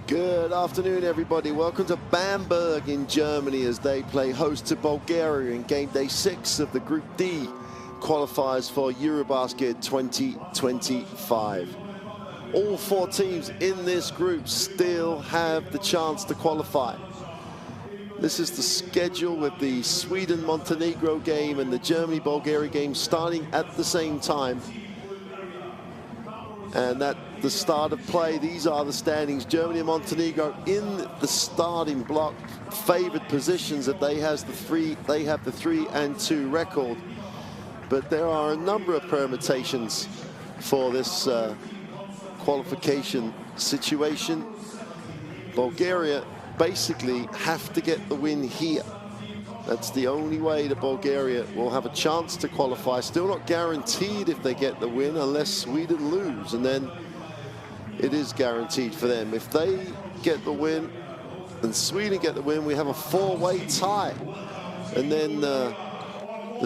Good afternoon, everybody. Welcome to Bamberg in Germany as they play host to Bulgaria in game day 6 of the Group D qualifiers for EuroBasket 2025. All 4 teams in this group still have the chance to qualify. This is the schedule with the Sweden-Montenegro game and the Germany-Bulgaria game starting at the same time. And at the start of play, these are the standings. Germany and Montenegro in the starting block, favored positions that they have the 3-2 record. But there are a number of permutations for this qualification situation. Bulgaria basically have to get the win here. That's the only way that Bulgaria will have a chance to qualify. Still not guaranteed if they get the win unless Sweden lose, and then it is guaranteed for them. If they get the win and Sweden get the win, we have a 4-way tie. And then the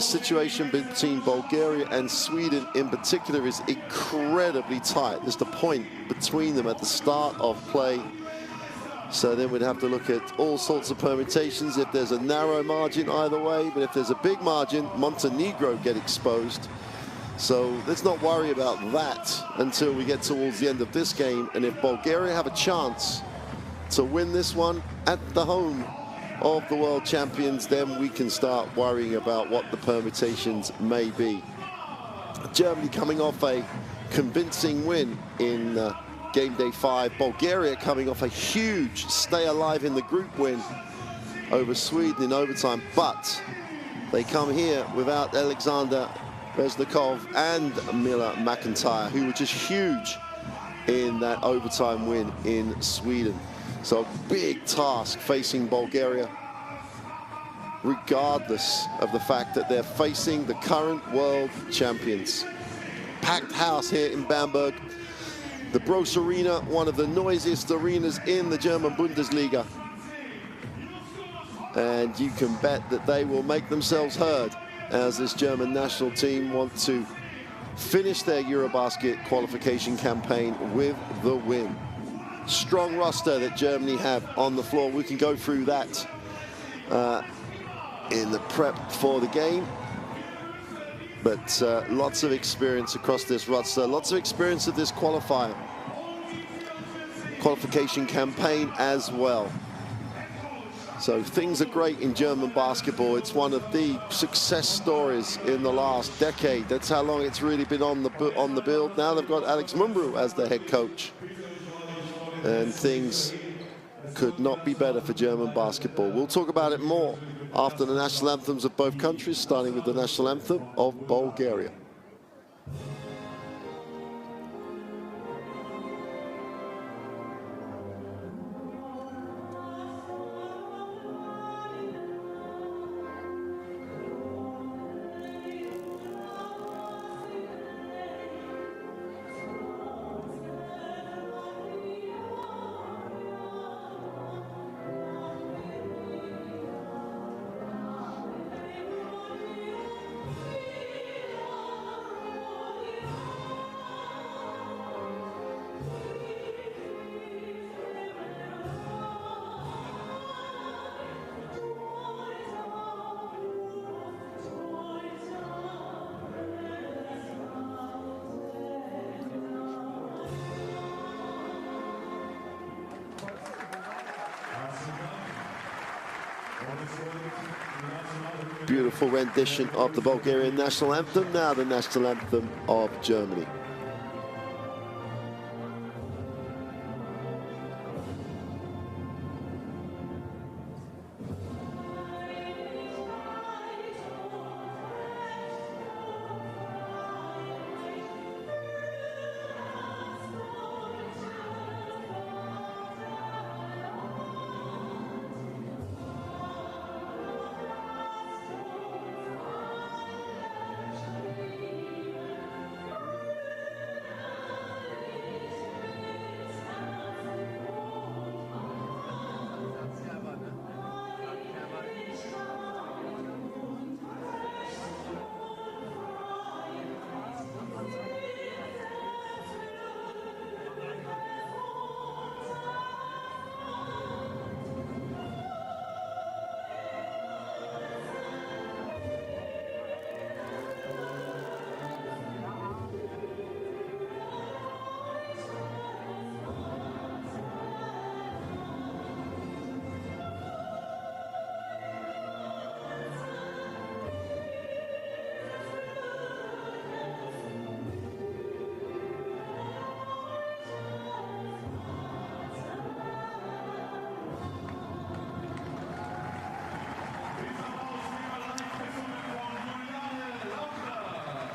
situation between Bulgaria and Sweden in particular is incredibly tight. There's the point between them at the start of play. So then we'd have to look at all sorts of permutations if there's a narrow margin either way. But if there's a big margin, Montenegro get exposed. So let's not worry about that until we get towards the end of this game. And if Bulgaria have a chance to win this one at the home of the world champions, then we can start worrying about what the permutations may be. Germany coming off a convincing win in game day 5. Bulgaria coming off a huge stay alive in the group win over Sweden in overtime, but they come here without Alexander Reznikov and Miller McIntyre, who were just huge in that overtime win in Sweden. So a big task facing Bulgaria, regardless of the fact that they're facing the current world champions. Packed house here in Bamberg. The Bros Arena, one of the noisiest arenas in the German Bundesliga. And you can bet that they will make themselves heard as this German national team want to finish their EuroBasket qualification campaign with the win. Strong roster that Germany have on the floor. We can go through that in the prep for the game. But lots of experience across this roster, lots of experience of this qualification campaign as well. So things are great in German basketball. It's one of the success stories in the last decade. That's how long it's really been on the build. Now they've got Alex Mumbrou as the head coach. And things could not be better for German basketball. We'll talk about it more after the national anthems of both countries, starting with the national anthem of Bulgaria. Beautiful rendition of the Bulgarian national anthem, now the national anthem of Germany.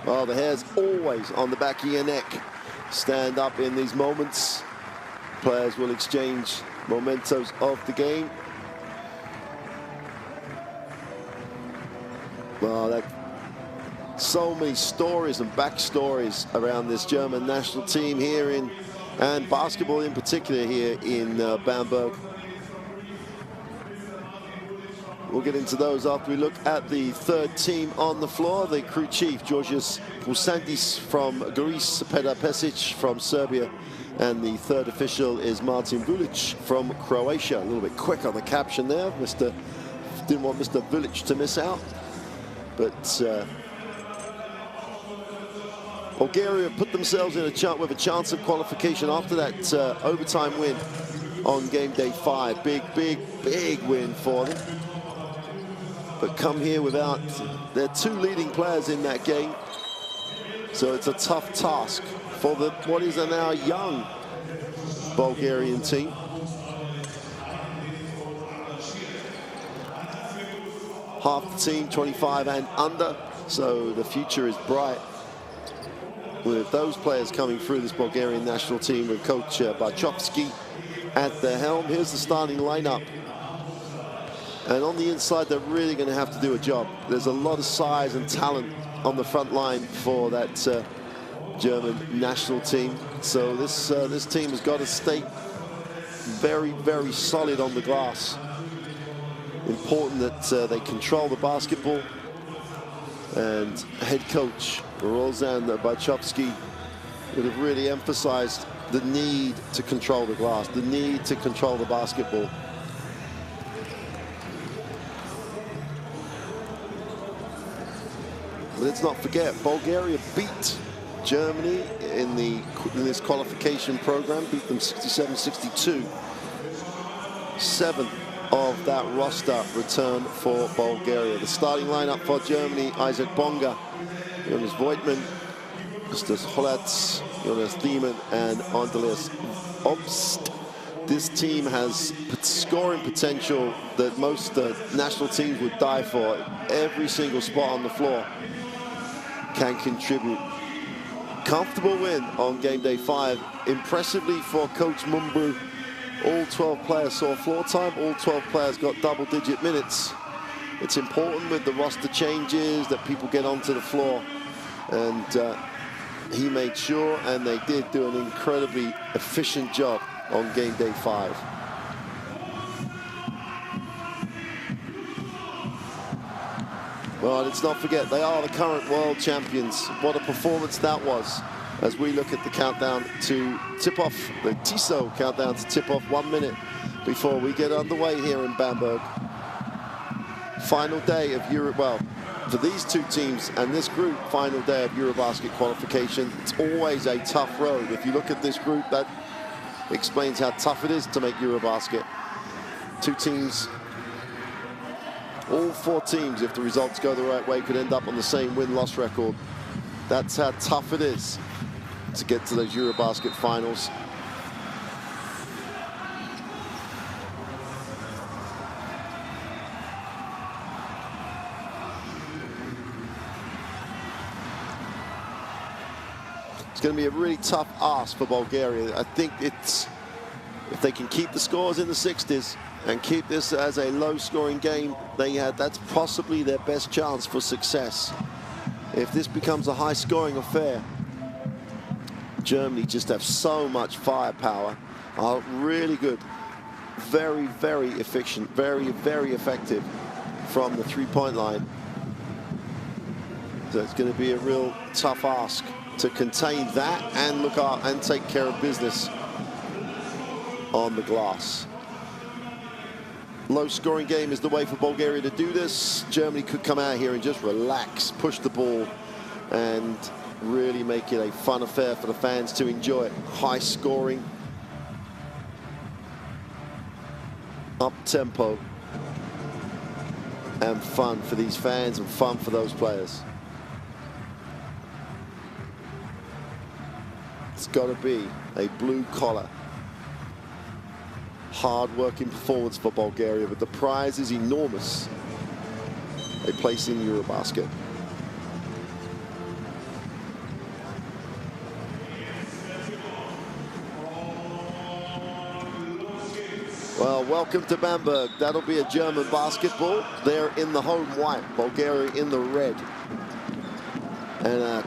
Well, the hair's always on the back of your neck. Stand up in these moments. Players will exchange mementos of the game. Well, so many stories and backstories around this German national team here and basketball in particular here in Bamberg. We'll get into those after we look at the third team on the floor. The crew chief, Georgios Pousandis from Greece, Petar Pesic from Serbia, and the third official is Martin Vulic from Croatia. A little bit quick on the caption there. Didn't want Mr. Vulic to miss out. But Bulgaria put themselves in with a chance of qualification after that overtime win on game day 5. Big win for them. But come here without their 2 leading players in that game. So it's a tough task for what is a now young Bulgarian team. Half the team 25 and under, so the future is bright with those players coming through this Bulgarian national team with coach Barchovski at the helm. Here's the starting lineup. And on the inside, they're really going to have to do a job. There's a lot of size and talent on the front line for that German national team. So this team has got to stay very solid on the glass. Important that they control the basketball. And head coach Rozan Barchovski would have really emphasized the need to control the glass, the need to control the basketball. But let's not forget, Bulgaria beat Germany in this qualification program, beat them 67-62. 7 of that roster return for Bulgaria. The starting lineup for Germany: Isaac Bonga, Jonas Voigtmann, Justus Holatz, Jonas Thiemann, and Andreas Obst. This team has scoring potential that most national teams would die for. Every single spot on the floor can contribute. Comfortable win on game day 5. Impressively for Coach Mumbru, all 12 players saw floor time. All 12 players got double-digit minutes. It's important with the roster changes that people get onto the floor. And he made sure, and they did do an incredibly efficient job on game day 5. Well, let's not forget, they are the current world champions. What a performance that was. As we look at the countdown to tip-off, the TISO countdown to tip-off, 1 minute before we get underway here in Bamberg. Final day of well, for these 2 teams and this group, final day of EuroBasket qualification. It's always a tough road. If you look at this group, that explains how tough it is to make EuroBasket. 2 teams, all 4 teams, if the results go the right way, could end up on the same win-loss record. That's how tough it is to get to those EuroBasket finals. It's going to be a really tough ask for Bulgaria. I think if they can keep the scores in the 60s and keep this as a low-scoring game, that's possibly their best chance for success. If this becomes a high-scoring affair, Germany just have so much firepower, are really good, very efficient, very effective from the 3-point line. So it's going to be a real tough ask to contain that and look out and take care of business on the glass. Low-scoring game is the way for Bulgaria to do this. Germany could come out here and just relax, push the ball, and really make it a fun affair for the fans to enjoy. High scoring, up tempo, and fun for these fans and fun for those players. It's got to be a blue-collar, hard-working performance for Bulgaria, but the prize is enormous. A place in EuroBasket. Well, welcome to Bamberg. That'll be a German basketball. They're in the home white, Bulgaria in the red. And a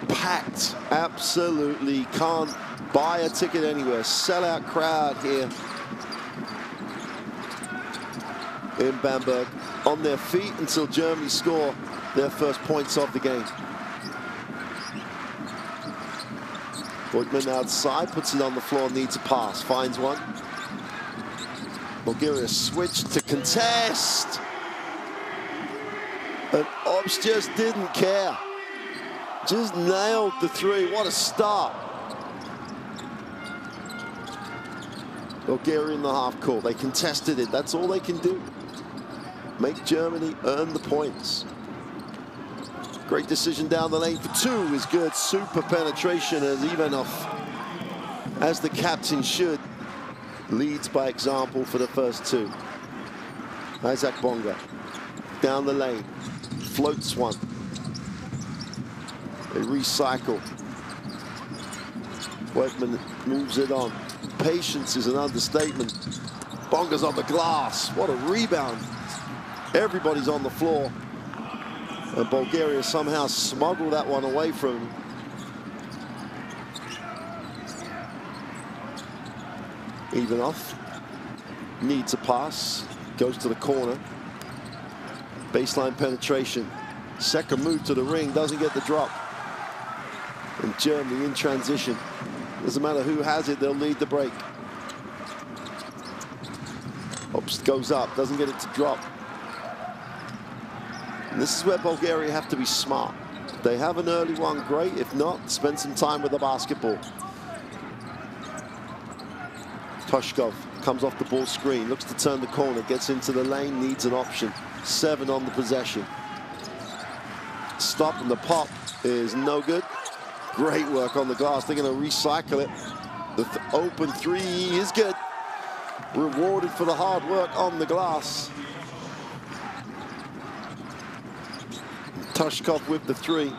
packed, absolutely can't buy a ticket anywhere. Sellout crowd here in Bamberg, on their feet until Germany score their first points of the game. Voigtman outside, puts it on the floor, needs a pass, finds one. Bulgaria switched to contest. And Ops just didn't care. Just nailed the three. What a start. Bulgaria in the half court. They contested it. That's all they can do. Make Germany earn the points. Great decision down the lane for two is good. Super penetration as Ivanov, as the captain should, leads by example for the first two. Isaac Bonga down the lane, floats one. They recycle. Voigtman moves it on. Patience is an understatement. Bonga's on the glass. What a rebound. Everybody's on the floor. And Bulgaria somehow smuggled that one away from him. Ivanov needs a pass. Goes to the corner. Baseline penetration. Second move to the ring. Doesn't get the drop. And Germany in transition. Doesn't matter who has it, they'll lead the break. Ops goes up. Doesn't get it to drop. And this is where Bulgaria have to be smart. If they have an early one, great. If not, spend some time with the basketball. Toshkov comes off the ball screen, looks to turn the corner, gets into the lane, needs an option. 7 on the possession. Stop and the pop is no good. Great work on the glass. They're going to recycle it. The open three is good. Rewarded for the hard work on the glass. Toshkov with the three.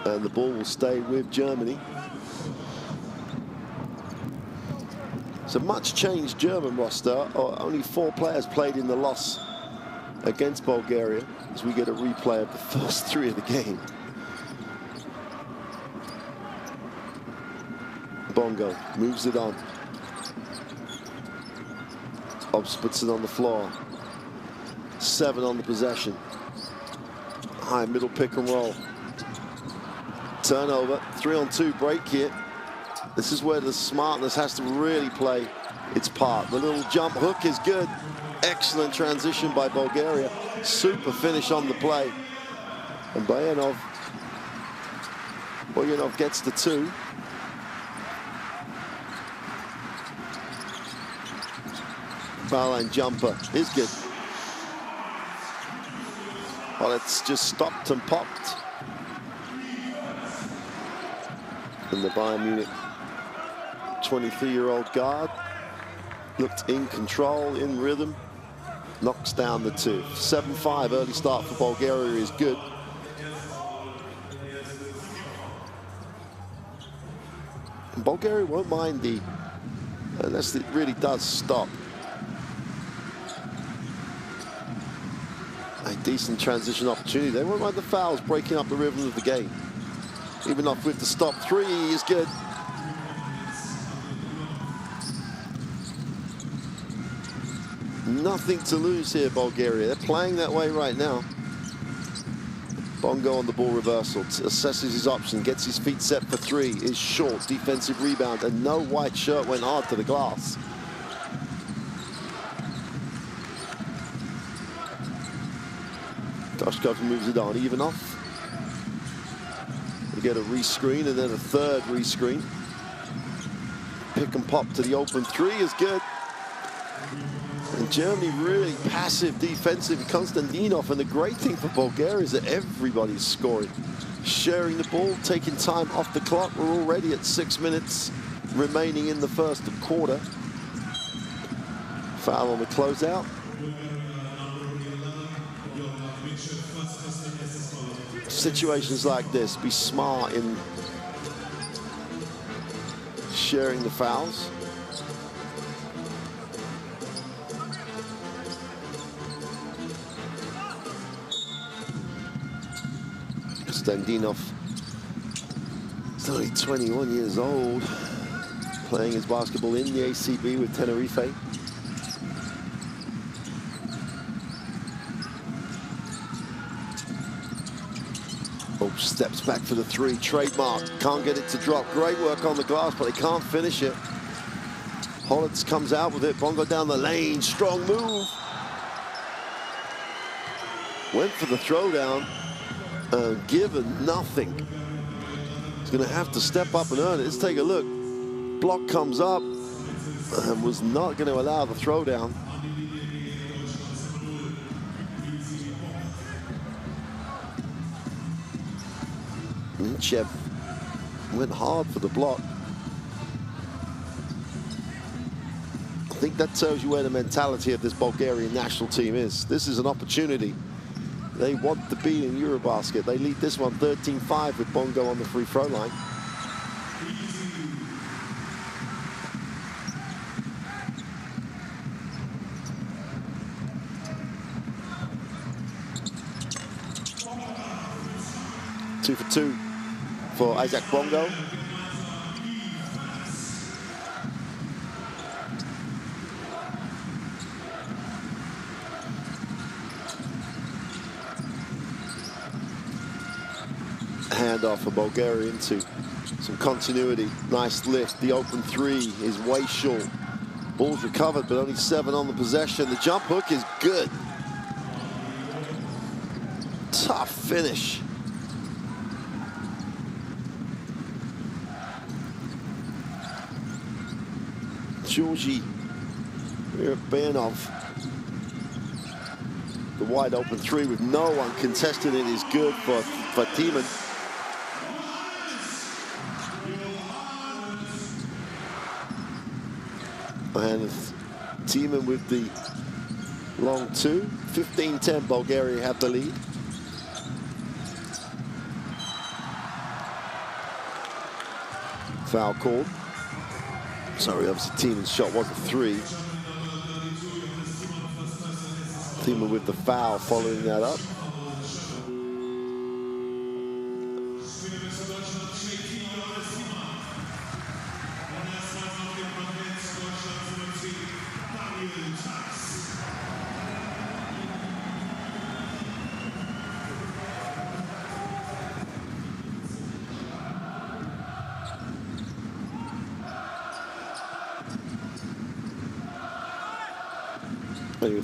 And the ball will stay with Germany. It's a much changed German roster. Only 4 players played in the loss against Bulgaria, as we get a replay of the first 3 of the game. Bongo moves it on. Ops puts it on the floor. 7 on the possession. High middle pick and roll. Turnover. 3-on-2 break here. This is where the smartness has to really play its part. The little jump hook is good. Excellent transition by Bulgaria. Super finish on the play. And Boyanov gets the 2. Foul line jumper is good. Well, it's just stopped and popped. And the Bayern Munich 23-year-old guard looked in control, in rhythm, knocks down the 2. 7-5 early start for Bulgaria is good. And Bulgaria won't mind unless it really does stop. A decent transition opportunity. They won't mind the fouls breaking up the rhythm of the game. Even off with the stop 3 is good. Nothing to lose here, Bulgaria. They're playing that way right now. Bongo on the ball reversal, assesses his option, gets his feet set for 3, is short, defensive rebound, and no white shirt went hard to the glass. Toshkov moves it on, Ivanov. We get a rescreen and then a third rescreen. Pick and pop to the open 3 is good. And Germany really passive, defensive. Konstantinov, and the great thing for Bulgaria is that everybody's scoring. Sharing the ball, taking time off the clock. We're already at 6 minutes remaining in the first quarter. Foul on the closeout. Situations like this, be smart in sharing the fouls. Konstantinov. He's only 21 years old, playing his basketball in the ACB with Tenerife. Oh, steps back for the three, trademark. Can't get it to drop. Great work on the glass, but they can't finish it. Hollitz comes out with it. Bongo down the lane, strong move. Went for the throwdown, given nothing. He's gonna have to step up and earn it. Let's take a look. Block comes up and was not gonna allow the throwdown. Minchev went hard for the block. I think that tells you where the mentality of this Bulgarian national team is. This is an opportunity. They want to be in EuroBasket. They lead this one 13-5 with Bongo on the free throw line. Two for two for Isaac Bongo. Handoff for Bulgaria into some continuity. Nice lift. The open three is way short. Ball's recovered, but only 7 on the possession. The jump hook is good. Tough finish. Georgi Benov. The wide open three with no one contesting it is good for Timan. And Timan with the long two. 15-10, Bulgaria have the lead. Foul called. Sorry, obviously Timan's shot was a three. Timan with the foul following that up.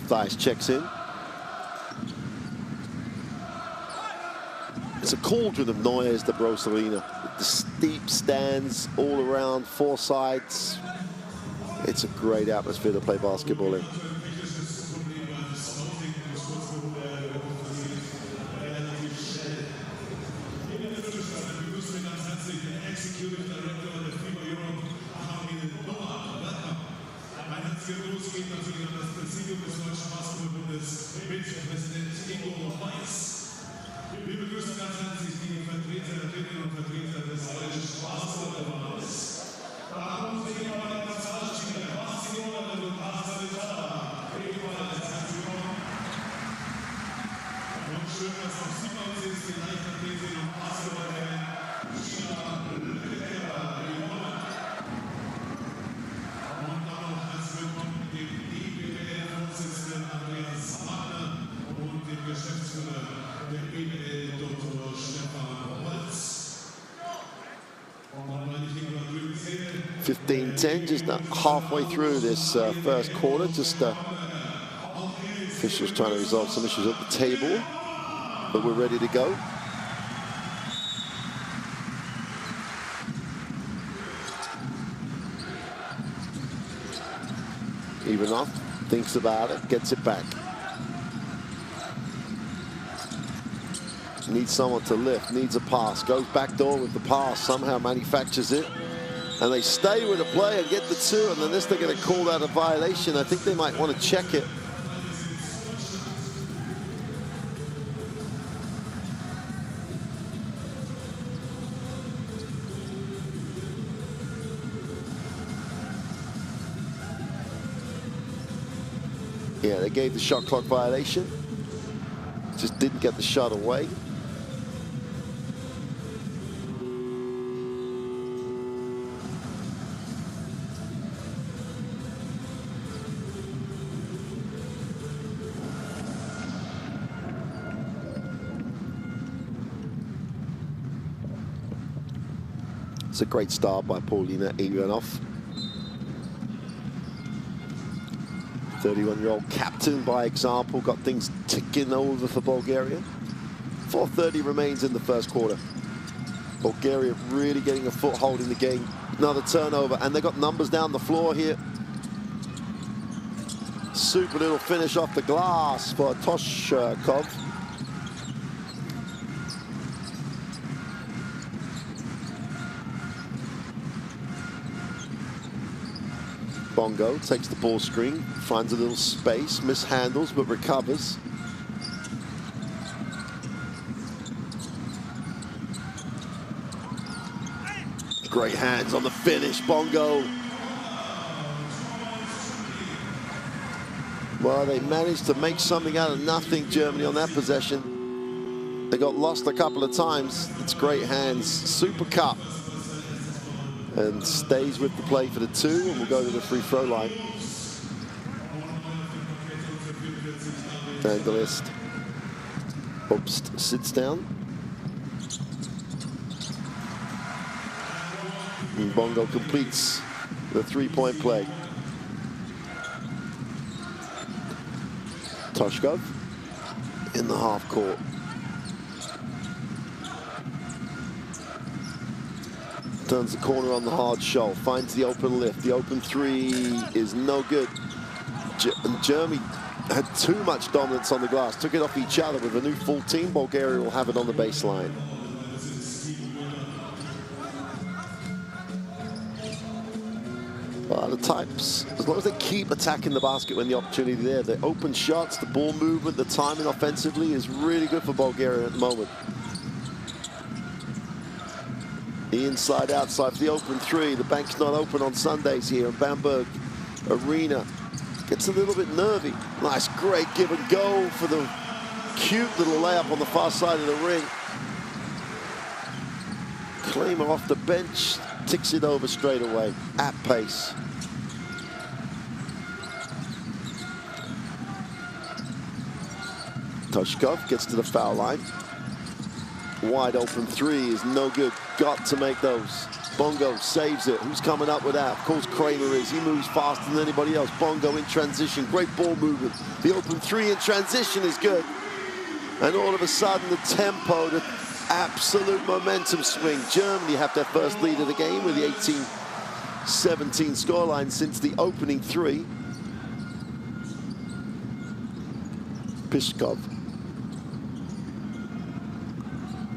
Thies checks in. It's a cauldron of noise, the Bros Arena. The steep stands all around, 4 sides. It's a great atmosphere to play basketball in. Just halfway through this first quarter. Just officials trying to resolve some issues at the table, but we're ready to go. Ivanov thinks about it, gets it back. Needs someone to lift, needs a pass, goes back door with the pass, somehow manufactures it. And they stay with the play and get the 2, and then this they're going to call that a violation. I think they might want to check it. Yeah, they gave the shot clock violation. Just didn't get the shot away. It's a great start by Paulina Ivanov. 31-year-old captain by example, got things ticking over for Bulgaria. 4:30 remains in the first quarter. Bulgaria really getting a foothold in the game. Another turnover, and they got numbers down the floor here. Super little finish off the glass for Toshkov. Bongo takes the ball screen, finds a little space, mishandles but recovers. Great hands on the finish, Bongo. Well, they managed to make something out of nothing, Germany, on that possession. They got lost a couple of times. It's great hands, super cut. And stays with the play for the 2, and we'll go to the free throw line. Dangelist. Obst sits down. And Bongo completes the 3-point play. Toshkov in the half court. Turns the corner on the hard shell, finds the open lift. The open 3 is no good. Germany had too much dominance on the glass, took it off each other. With a new full team, Bulgaria will have it on the baseline. The types, as long as they keep attacking the basket when the opportunity there, the open shots, the ball movement, the timing offensively is really good for Bulgaria at the moment. The inside outside for the open 3. The bank's not open on Sundays here in Bamberg Arena. Gets a little bit nervy. Nice, great give and go for the cute little layup on the far side of the ring. Kramer off the bench, ticks it over straight away at pace. Toshkov gets to the foul line. Wide open 3 is no good. Got to make those. Bongo saves it. Who's coming up with that? Of course, Kramer is. He moves faster than anybody else. Bongo in transition. Great ball movement. The open 3 in transition is good. And all of a sudden, the tempo, the absolute momentum swing. Germany have their first lead of the game with the 18-17 scoreline since the opening 3. Pishkov.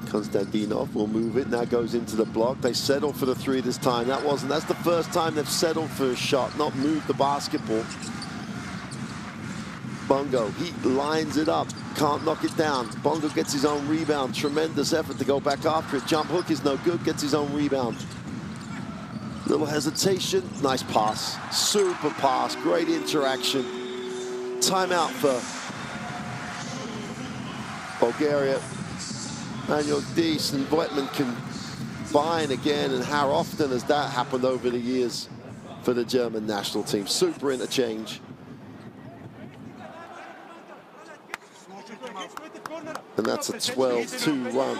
Konstantinov will move it, now goes into the block. They settle for the 3 this time. That's the first time they've settled for a shot, not moved the basketball. Bongo, he lines it up, can't knock it down. Bongo gets his own rebound, tremendous effort to go back after it. Jump hook is no good, gets his own rebound. Little hesitation, nice pass, super pass, great interaction. Timeout for Bulgaria. Manuel Diess and Voigtman combine again, and how often has that happened over the years for the German national team? Super interchange. And that's a 12-2 run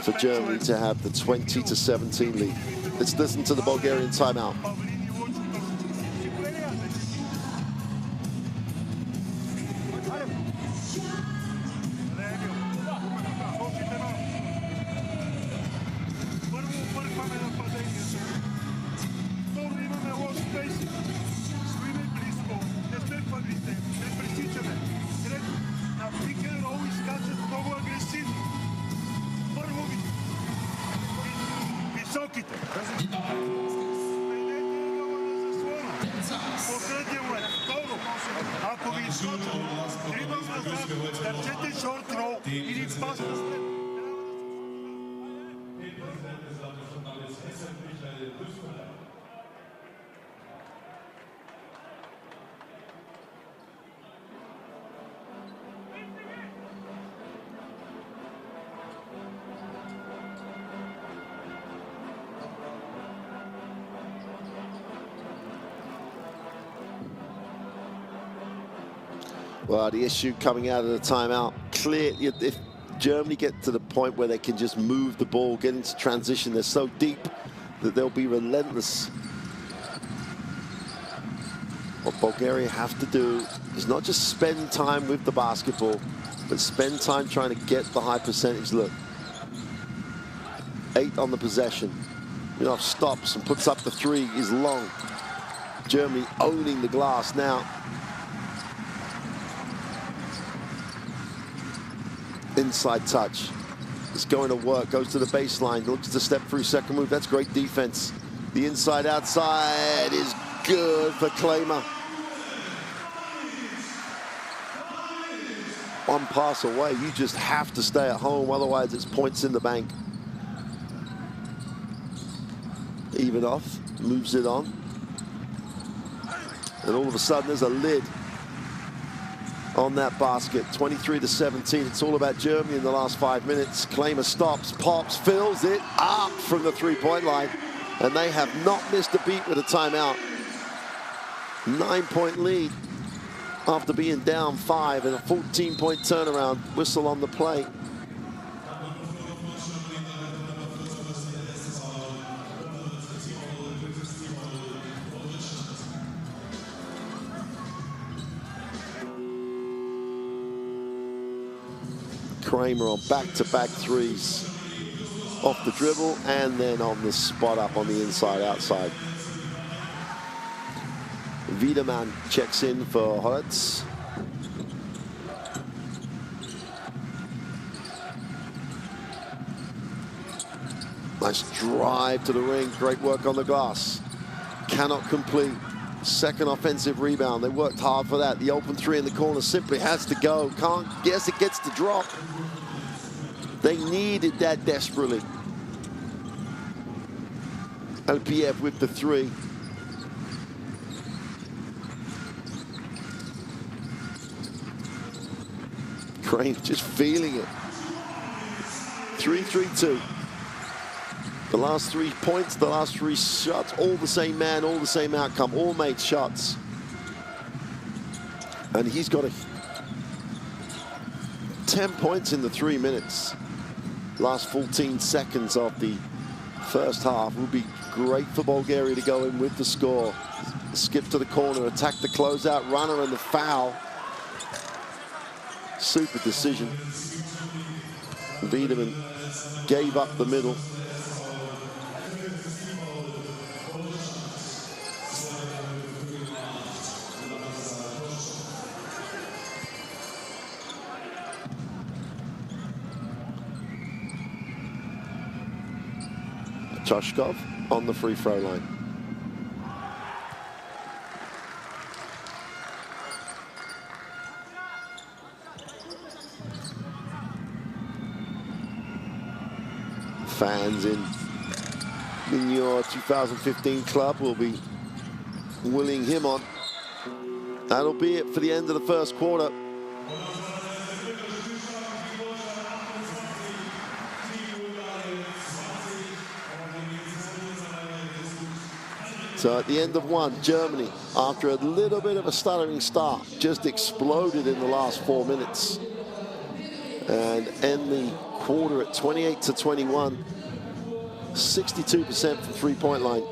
for Germany to have the 20-17 lead. Let's listen to the Bulgarian timeout. Well, the issue coming out of the timeout, clear, if Germany get to the point where they can just move the ball, get into transition, they're so deep that they'll be relentless. What Bulgaria have to do is not just spend time with the basketball, but spend time trying to get the high percentage look. 8 on the possession. Minov stops and puts up the 3, is long. Germany owning the glass now. Inside touch. It's going to work, goes to the baseline, looks to step through second move. That's great defense. The inside outside is good for Klamer. One pass away, you just have to stay at home, otherwise it's points in the bank. Ivanov moves it on. And all of a sudden there's a lid on that basket. 23-17. It's all about Germany in the last 5 minutes. Klamer stops, pops, fills it up from the three-point line. And they have not missed a beat with a timeout. 9-point lead after being down 5 and a 14-point turnaround. Whistle on the play. Kramer on back-to-back threes. Off the dribble and then on the spot up on the inside outside. Wiedemann checks in for Hertz. Nice drive to the ring. Great work on the glass. Cannot complete. Second offensive rebound. They worked hard for that. The open 3 in the corner simply has to go. Can't guess it gets the drop. They needed that desperately. LPF with the 3. Crane just feeling it. 3-3-2. The last 3 points, the last 3 shots, all the same man, all the same outcome, all made shots. And he's got 10 points in the 3 minutes. Last 14 seconds of the first half will be great for Bulgaria to go in with the score. Skip to the corner, attack the closeout runner and the foul. Super decision. Wiedemann gave up the middle. Choshkov on the free throw line. Fans in your 2015 club will be willing him on. That'll be it for the end of the first quarter. So at the end of 1, Germany, after a little bit of a stuttering start, just exploded in the last 4 minutes. And end the quarter at 28-21. 62% from three-point line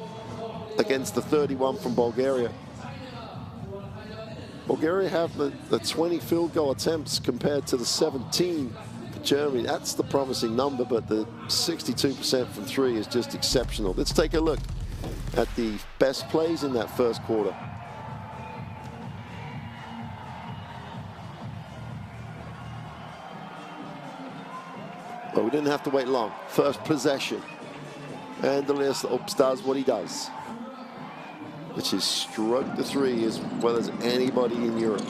against the 31 from Bulgaria. Bulgaria have the 20 field goal attempts compared to the 17 for Germany. That's the promising number, but the 62% from 3 is just exceptional. Let's take a look at the best plays in that first quarter. Well, we didn't have to wait long. First possession. And the list does what he does, which is stroke the 3 as well as anybody in Europe.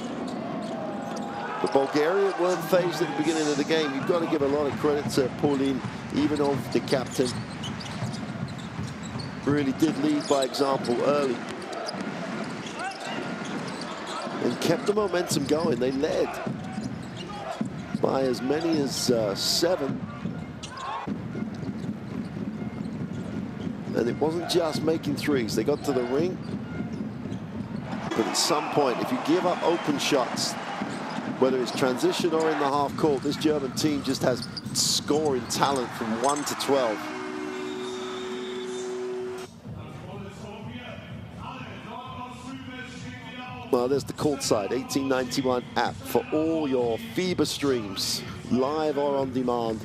But Bulgaria weren't phased at the beginning of the game. You've got to give a lot of credit to Pauline Ivanov, the captain. Really did lead by example early and kept the momentum going. They led by as many as 7. And it wasn't just making threes. They got to the ring. But at some point, if you give up open shots, whether it's transition or in the half court, this German team just has scoring talent from 1 to 12. Well, there's the courtside 1891 app for all your FIBA streams, live or on demand.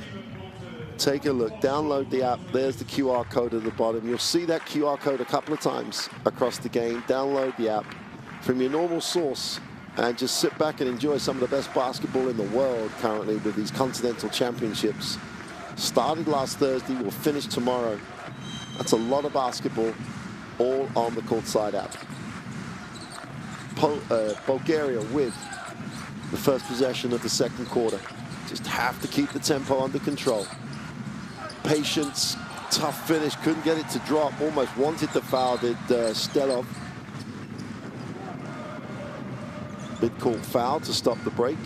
Take a look, download the app. There's the QR code at the bottom. You'll see that QR code a couple of times across the game. Download the app from your normal source and just sit back and enjoy some of the best basketball in the world currently with these Continental Championships. Started last Thursday, will finish tomorrow. That's a lot of basketball, all on the courtside app. Bulgaria with the first possession of the second quarter. Just have to keep the tempo under control. Patience, tough finish, couldn't get it to drop, almost wanted the foul, did Stelov. Mid-court foul to stop the break.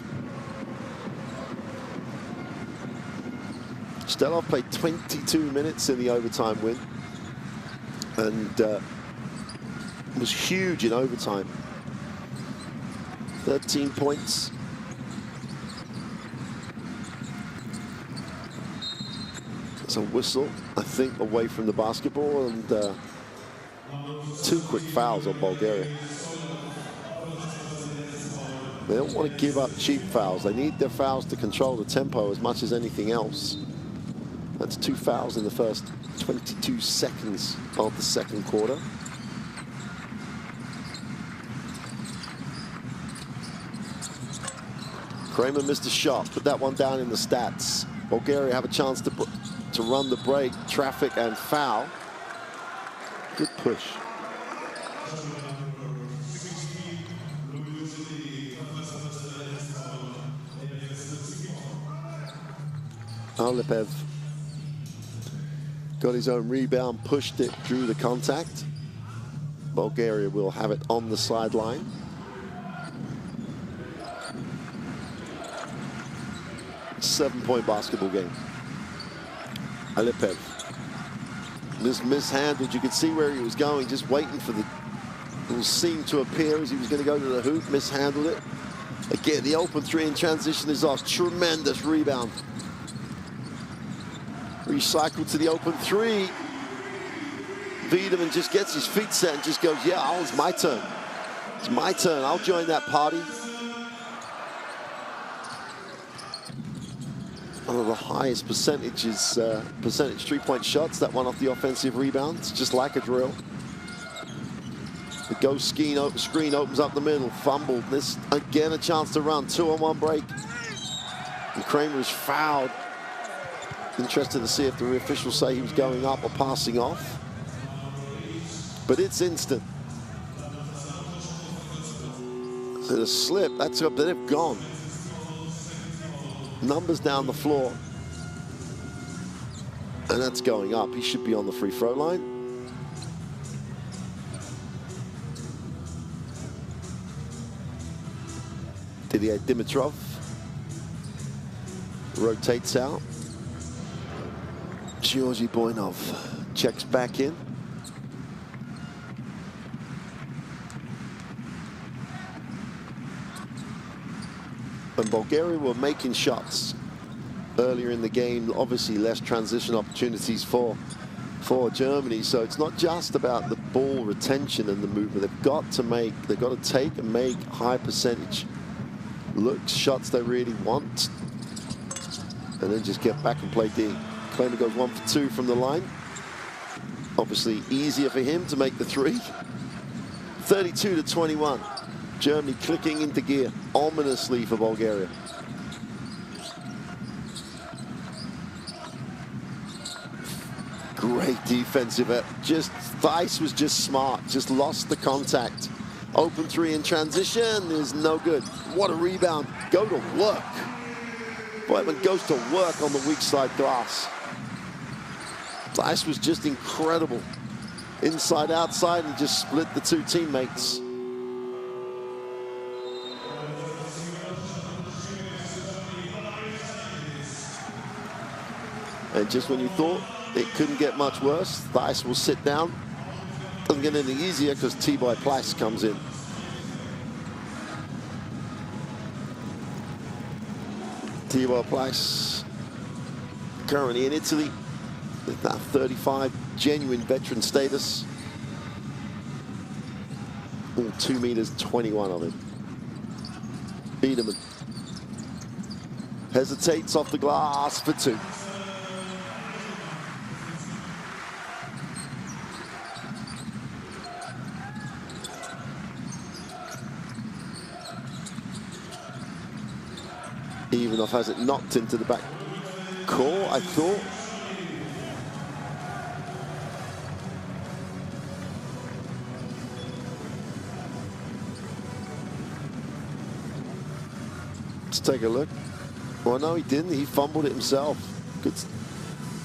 Stelov played 22 minutes in the overtime win and was huge in overtime. 13 points. It's a whistle, I think, away from the basketball, and 2 quick fouls on Bulgaria. They don't want to give up cheap fouls. They need their fouls to control the tempo as much as anything else. That's 2 fouls in the first 22 seconds of the second quarter. Kramer missed a shot, put that one down in the stats. Bulgaria have a chance to run the break, traffic and foul. Good push. Alipev got his own rebound, pushed it, drew the contact. Bulgaria will have it on the sideline. Seven-point basketball game. Alipev mishandled. You could see where he was going, just waiting for the little seam to appear as he was going to go to the hoop. Mishandled it. Again, the open 3 in transition is off. Tremendous rebound. Recycled to the open 3. Wiedemann just gets his feet set and just goes, yeah, it's my turn. It's my turn. I'll join that party. One of the highest percentage 3-point shots. That one off the offensive rebound. It's just like a drill. The ghost screen opens up the middle. Fumbled. This again a chance to run. 2-on-1 break. And Kramer is fouled. Interested to see if the officials say he was going up or passing off. But it's instant. So the slip. That's up. They've gone. Numbers down the floor, and that's going up. He should be on the free throw line. Didier Dimitrov rotates out. Georgi Boynov checks back in. And Bulgaria were making shots earlier in the game. Obviously, less transition opportunities for Germany. So it's not just about the ball retention and the movement. They've got to take and make high percentage looks, shots they really want, and then just get back and play D. Kramer goes 1 for 2 from the line. Obviously, easier for him to make the 3. 32-21. Germany clicking into gear ominously for Bulgaria. Great defensive effort. Weiss was just smart, just lost the contact. Open 3 in transition is no good. What a rebound. Go to work. Boyman goes to work on the weak side glass. Weiss was just incredible. Inside, outside, and just split the 2 teammates. And just when you thought it couldn't get much worse, Weiss will sit down. Doesn't get any easier because T-Boy Pleiss comes in. T-Boy Pleiss, currently in Italy, with now 35, genuine veteran status. Ooh, 2 meters 21 of it. Biederman hesitates off the glass for 2. Ivanov has it knocked into the back court, I thought. Let's take a look. Well, no, he didn't. He fumbled it himself. Good.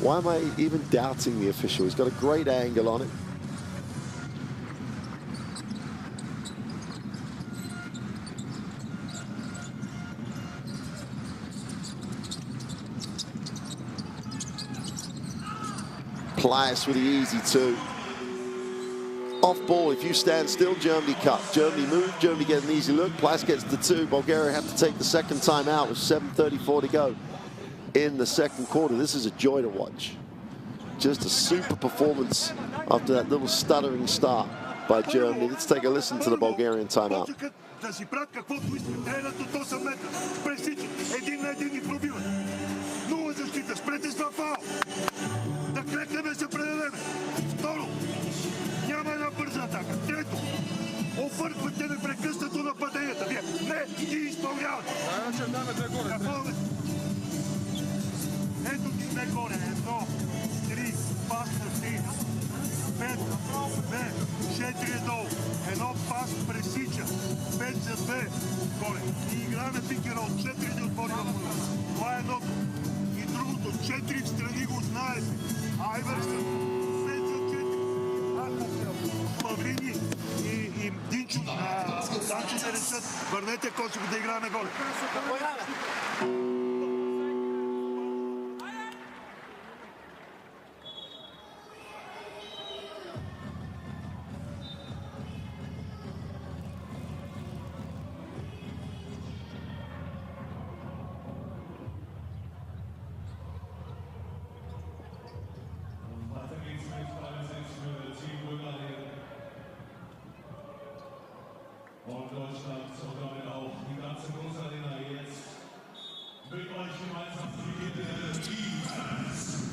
Why am I even doubting the official? He's got a great angle on it. Plias with the easy 2. Off ball, if you stand still, Germany cut. Germany move, Germany get an easy look. Plias gets the 2. Bulgaria have to take the second time out with 7:34 to go in the second quarter. This is a joy to watch. Just a super performance after that little stuttering start by Germany. Let's take a listen to the Bulgarian timeout. Да клекнеме се предадеме. Второ, няма една бърза атака. Трето, обърквате непрекъснато нападенията. Вие не ги изпълнявате. Ето ги сме горе. 1, 3, пас на 3. 5, 2, 4 долу. Едно пас пресича. 5 за 2 горе. И играме пикера от 4 ни отбори в моля. Това е едното. И другото, 4 в страни го знаете. Айверсън, 5 за 4. Павлини и Динчо, Данчо да решат. Върнете Косово да играме горе.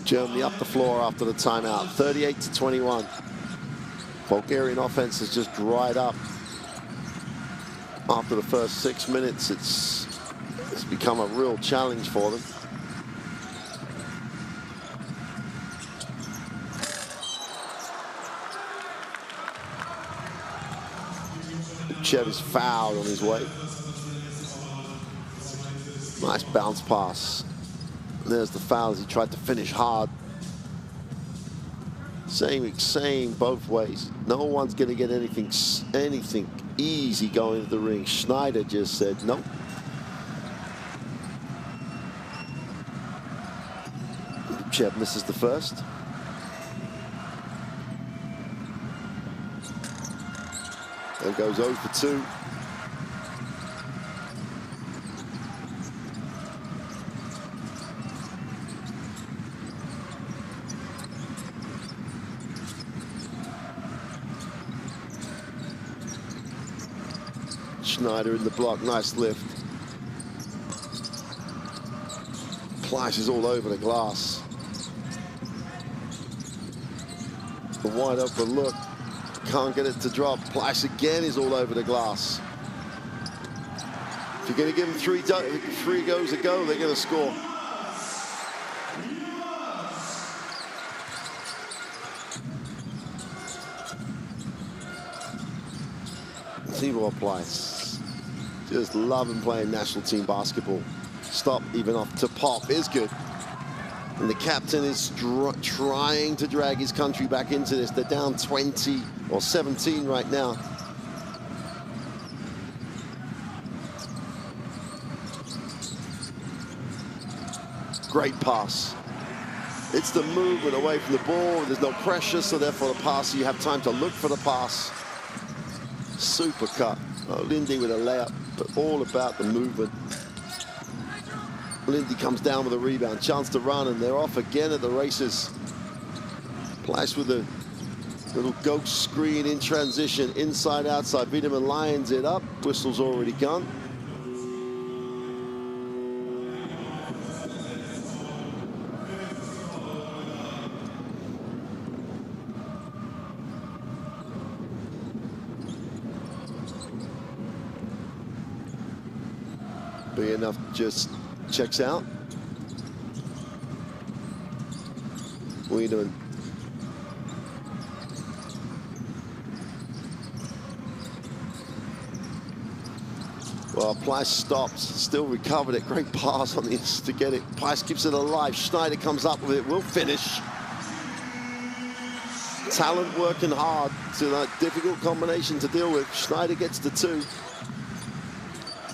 Germany up the floor after the timeout, 38-21. Bulgarian offense has just dried up. After the first 6 minutes, it's become a real challenge for them. Chev is fouled on his way. Nice bounce pass. There's the foul as he tried to finish hard. Same both ways. No one's going to get anything easy going to the ring. Schneider just said no. Chev misses the first. And goes 0 for 2. Schneider in the block, nice lift. Plashes all over the glass. A wide open look, can't get it to drop. Plash again is all over the glass. If you're going to give them three goes a go, they're going to score. Tibor Pleiss. Just loving playing national team basketball. Stop Ivanov to pop is good. And the captain is trying to drag his country back into this. They're down 20 or 17 right now. Great pass. It's the movement away from the ball. There's no pressure, so therefore the pass, you have time to look for the pass. Super cut. Oh, Lindy with a layup, but all about the movement. Lindy comes down with a rebound, chance to run, and they're off again at the races. Plash with a Little ghost screen in transition, inside, outside. Wiedemann lines it up. Whistle's already gone. Be enough, just checks out. Wiedemann. Well, Pleiss stops, still recovered it. Great pass on this to get it. Pleiss keeps it alive. Schneider comes up with it, will finish. Talent working hard to that difficult combination to deal with. Schneider gets the 2.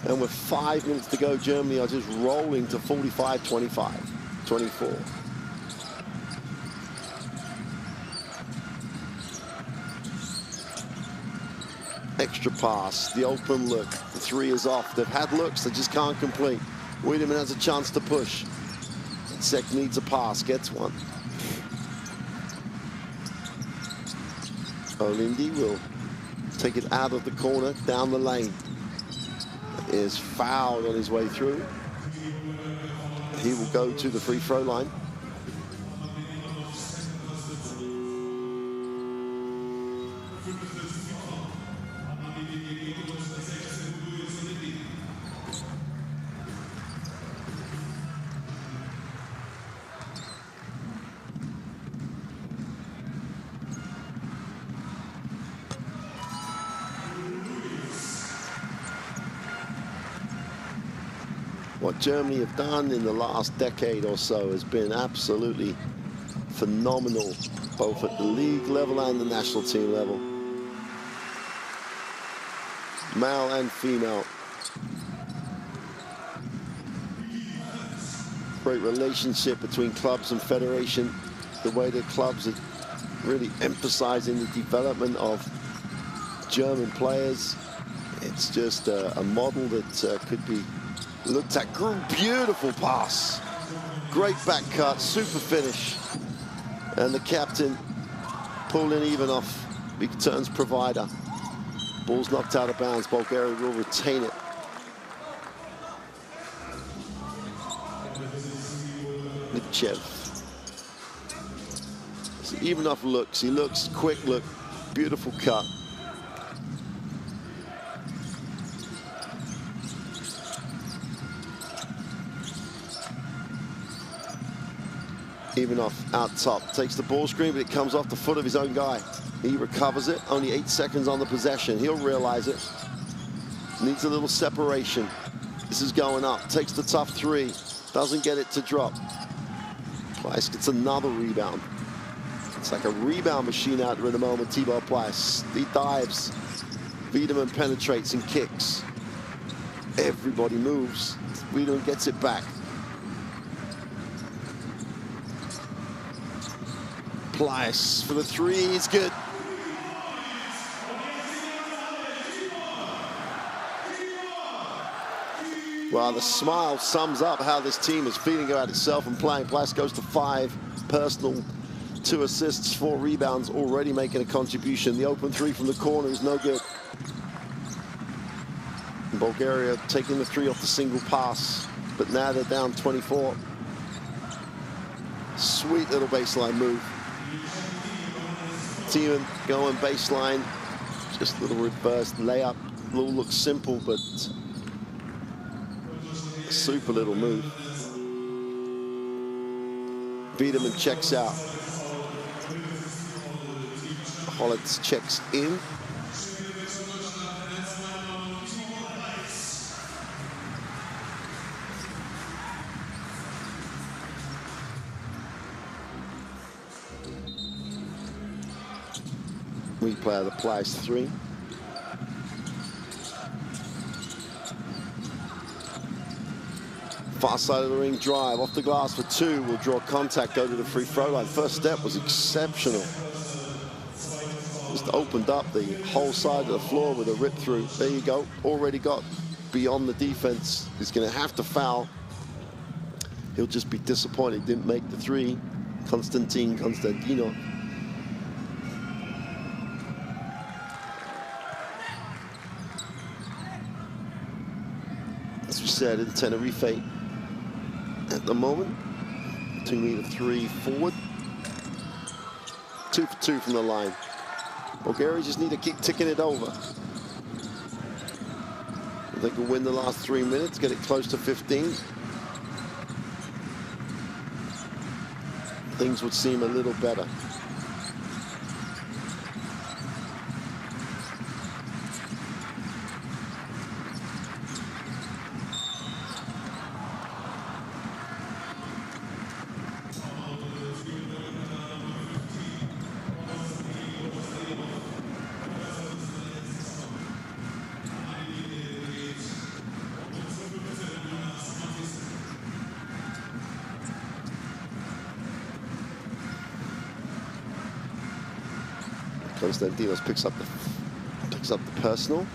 And with 5 minutes to go, Germany are just rolling to 45-25, 24. Extra pass, the open look, the 3 is off. They've had looks, they just can't complete. Wiedemann has a chance to push. Sek needs a pass, gets one. Olindi will take it out of the corner, down the lane. Is fouled on his way through. He will go to the free throw line. What Germany have done in the last decade or so has been absolutely phenomenal, both at the league level and the national team level. Male and female. Great relationship between clubs and federation. The way the clubs are really emphasizing the development of German players. It's just a model that could be looked at. Beautiful pass. Great back cut, super finish. And the captain pulling even off. Big turns provider. Ball's knocked out of bounds. Bulgaria will retain it. Mitchev. Even off looks. He looks quick look. Beautiful cut. Even off out top, takes the ball screen, but it comes off the foot of his own guy. He recovers it, only 8 seconds on the possession. He'll realize it. Needs a little separation. This is going up, takes the tough 3, doesn't get it to drop. Pleiss gets another rebound. It's like a rebound machine out there in the moment, Tibor Pleiss. He dives, Wiedemann penetrates and kicks. Everybody moves, Wiedemann gets it back. Pleiss for the 3, it's good. Well, the smile sums up how this team is feeling about itself and playing. Pleiss goes to 5 personal, 2 assists, 4 rebounds, already making a contribution. The open 3 from the corner is no good. And Bulgaria taking the 3 off the single pass, but now they're down 24. Sweet little baseline move. Tiemann going baseline, just a little reverse layup. All looks simple, but a super little move. Wiedemann checks out. Hollitz checks in. Replay of the Pleiss 3. Far side of the ring drive, off the glass for 2, will draw contact, go to the free throw line. First step was exceptional. Just opened up the whole side of the floor with a rip through. There you go, already got beyond the defense. He's gonna have to foul. He'll just be disappointed, didn't make the 3. Konstantinov. set in Tenerife at the moment. 2-meter-3 forward. 2 for 2 from the line. Bulgaria just need to keep ticking it over. If they can win the last 3 minutes, get it close to 15, things would seem a little better. Konstantinos picks up the personal.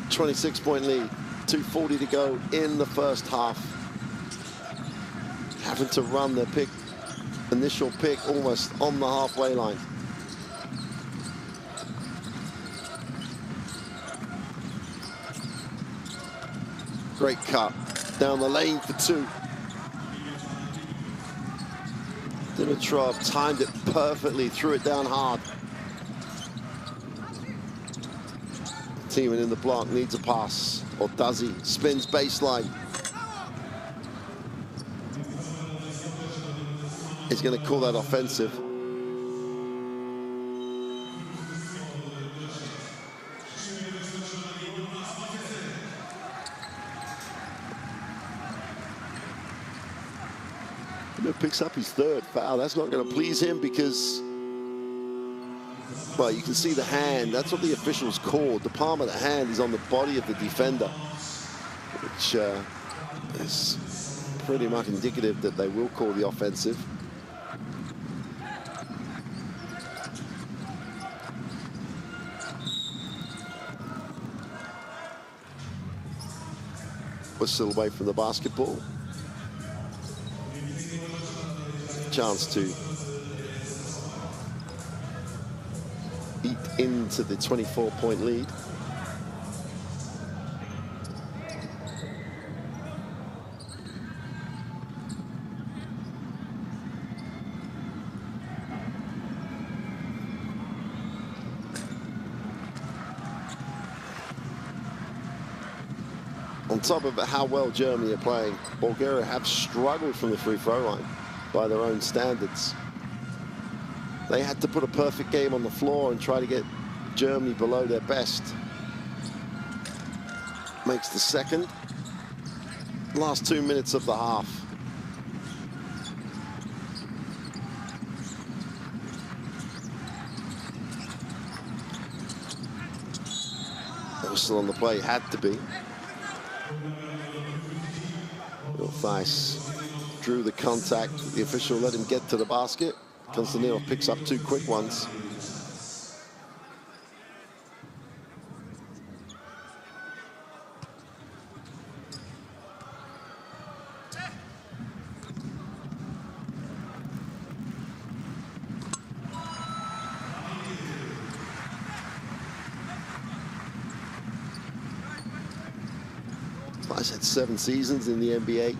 .26 lead, 2:40 to go in the first half. Having to run their initial pick almost on the halfway line. Great cut down the lane for 2. Dimitrov timed it perfectly, threw it down hard. Teaming in the block needs a pass, or does he? Spins baseline. He's going to call that offensive. He picks up his 3rd foul. That's not going to please him because, well, you can see the hand. That's what the officials called. The palm of the hand is on the body of the defender, which is pretty much indicative that they will call the offensive. Whistle away from the basketball. Chance to eat into the 24-point lead. On top of how well Germany are playing, Bulgaria have struggled from the free throw line by their own standards. They had to put a perfect game on the floor and try to get Germany below their best. Makes the second. Last 2 minutes of the half. Whistle on the play, had to be. Thijs drew the contact. The official let him get to the basket. Konstantinov picks up 2 quick ones. Thijs had 7 seasons in the NBA.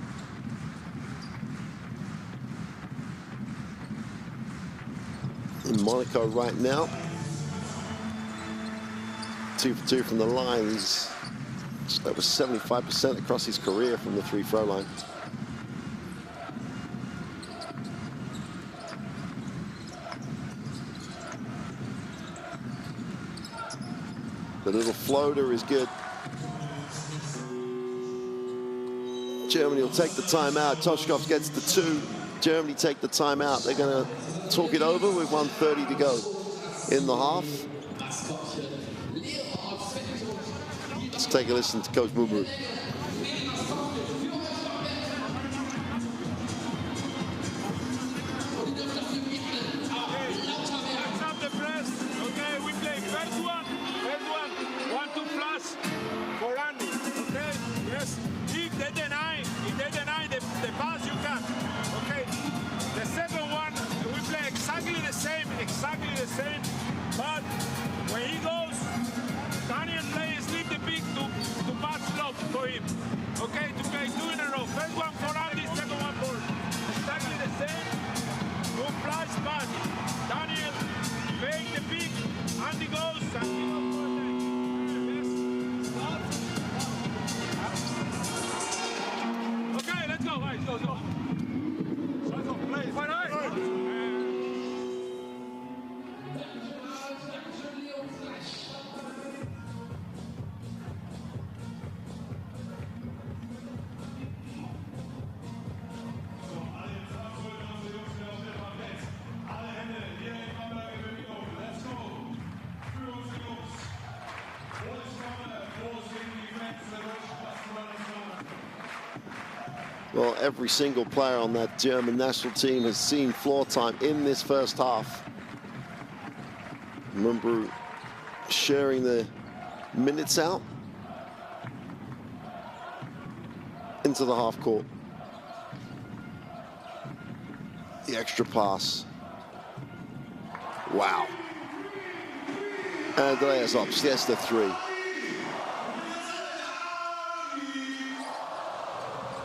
In Monaco right now. 2 for 2 from the line. He's over 75% across his career from the free throw line. The little floater is good. Germany will take the timeout. Toshkov gets the 2. Germany take the timeout. They're going to talk it over with 1:30 to go in the half. Let's take a listen to Coach Mumu. Okay, we play first one Well, every single player on that German national team has seen floor time in this first half. Mumbru sharing the minutes out into the half court. The extra pass. Wow. Andreas Obst gets the three.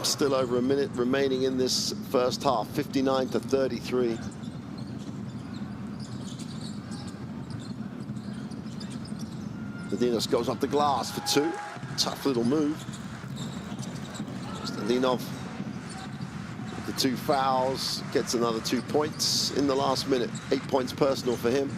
Still over a minute remaining in this first half, 59-33. Stendinov goes up the glass for two. Tough little move. Stendinov with the two fouls, gets another 2 points in the last minute. 8 points personal for him.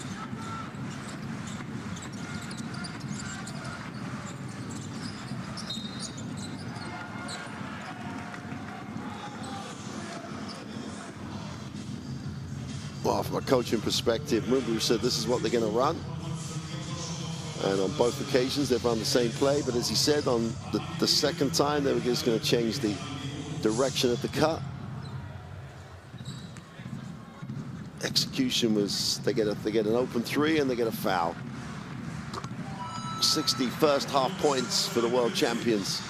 Well, from a coaching perspective, Mumbru said this is what they're going to run. And on both occasions, they've run the same play. But as he said, on the second time, they were just going to change the direction of the cut. Execution was, they get an open three and they get a foul. 60 first half points for the world champions.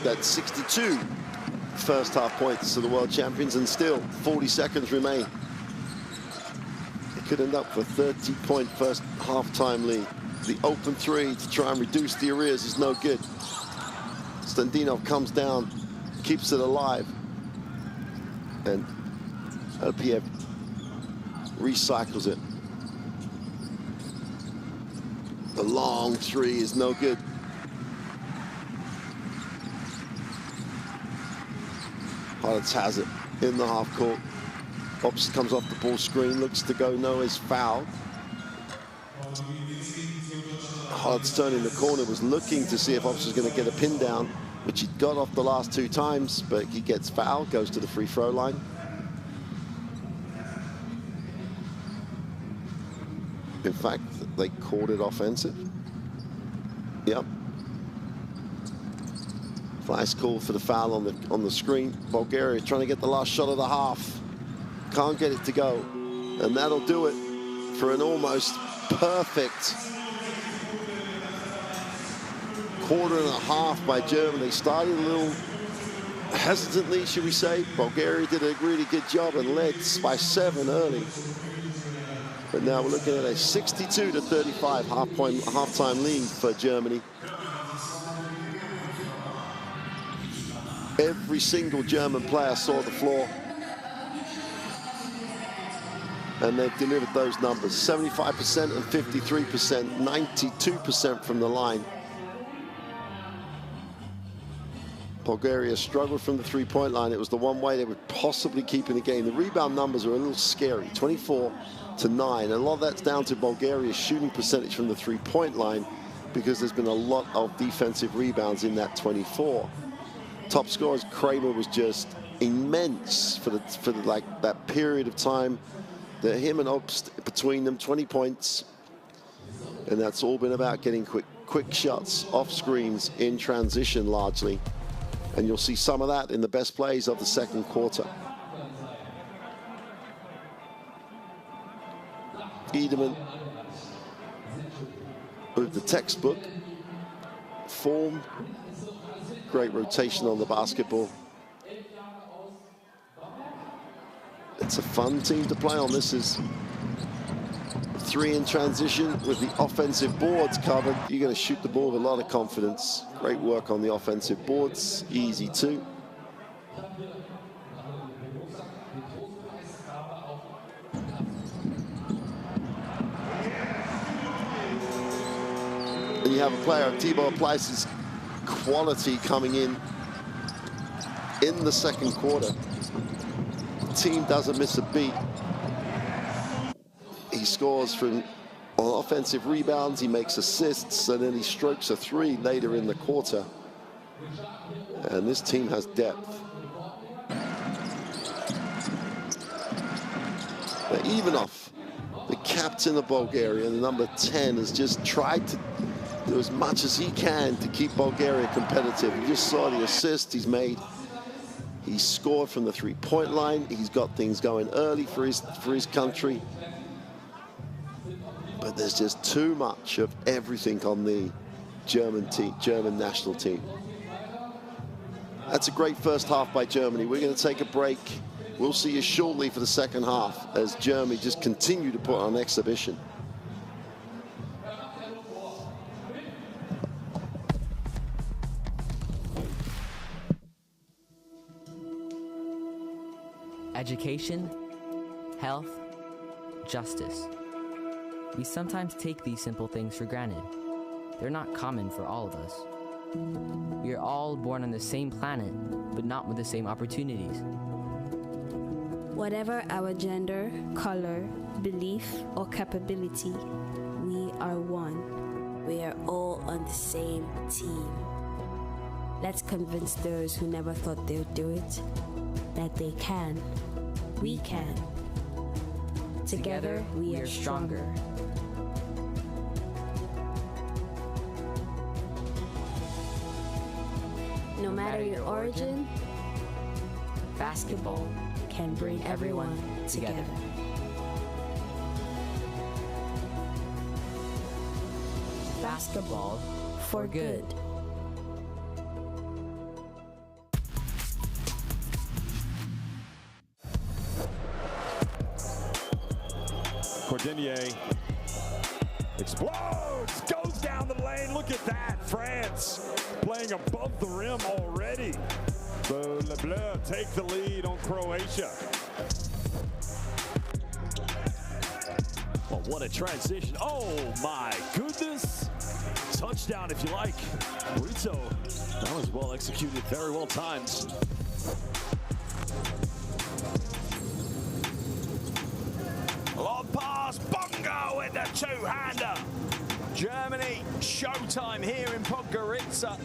That's 62 first half points to the world champions, and still 40 seconds remain. It could end up with a 30-point first half-time lead. The open three to try and reduce the arrears is no good. Stendinov comes down, keeps it alive, and Alpiev recycles it. The long three is no good. Hodge has it in the half court. Obst comes off the ball screen, looks to go, no, is fouled. Hodge turning the corner, was looking to see if Obst was going to get a pin down, which he got off the last 2 times, but he gets fouled, goes to the free throw line. In fact, they called it offensive. Yep. Nice call for the foul on the screen. Bulgaria trying to get the last shot of the half. Can't get it to go. And that'll do it for an almost perfect quarter and a half by Germany. They started a little hesitantly, should we say. Bulgaria did a really good job and led by 7 early. But now we're looking at a 62-35 half-time lead for Germany. Every single German player saw the floor. And they've delivered those numbers. 75% and 53%, 92% from the line. Bulgaria struggled from the three-point line. It was the one way they would possibly keep in the game. The rebound numbers are a little scary, 24-9. And a lot of that's down to Bulgaria's shooting percentage from the three-point line, because there's been a lot of defensive rebounds in that 24. Top scorers, Kramer was just immense for like that period of time. That him and Obst, between them, 20 points. And that's all been about getting quick shots off screens in transition largely. And you'll see some of that in the best plays of the second quarter. Wiedemann with the textbook form. Great rotation on the basketball. It's a fun team to play on. This is 3 in transition with the offensive boards covered. You're going to shoot the ball with a lot of confidence. Great work on the offensive boards. Easy too. And you have a player of Tibor Pleiss' quality coming in the second quarter. team doesn't miss a beat. He scores from on offensive rebounds, he makes assists, and then he strokes a three later in the quarter. And this team has depth. But Ivanov, the captain of Bulgaria, the number 10, has just tried to do as much as he can to keep Bulgaria competitive. You just saw the assist he's made. He scored from the three-point line. He's got things going early for his country. But there's just too much of everything on the German national team. That's a great first half by Germany. We're going to take a break. We'll see you shortly for the second half as Germany just continue to put on exhibition. Education, health, justice. We sometimes take these simple things for granted. They're not common for all of us. We are all born on the same planet, but not with the same opportunities. Whatever our gender, color, belief, or capability, we are one. We are all on the same team. Let's convince those who never thought they'd do it that they can. We can. Together, we are stronger. No matter your origin, basketball can bring everyone together. Basketball for good. Cordinier explodes, goes down the lane. Look at that, France playing above the rim already. So Le Bleu take the lead on Croatia. Well, what a transition. Oh my goodness. Touchdown if you like. Brito, that was well executed, very well timed. Long pass, Bongo with the two-hander. Germany, showtime here in Podgorica.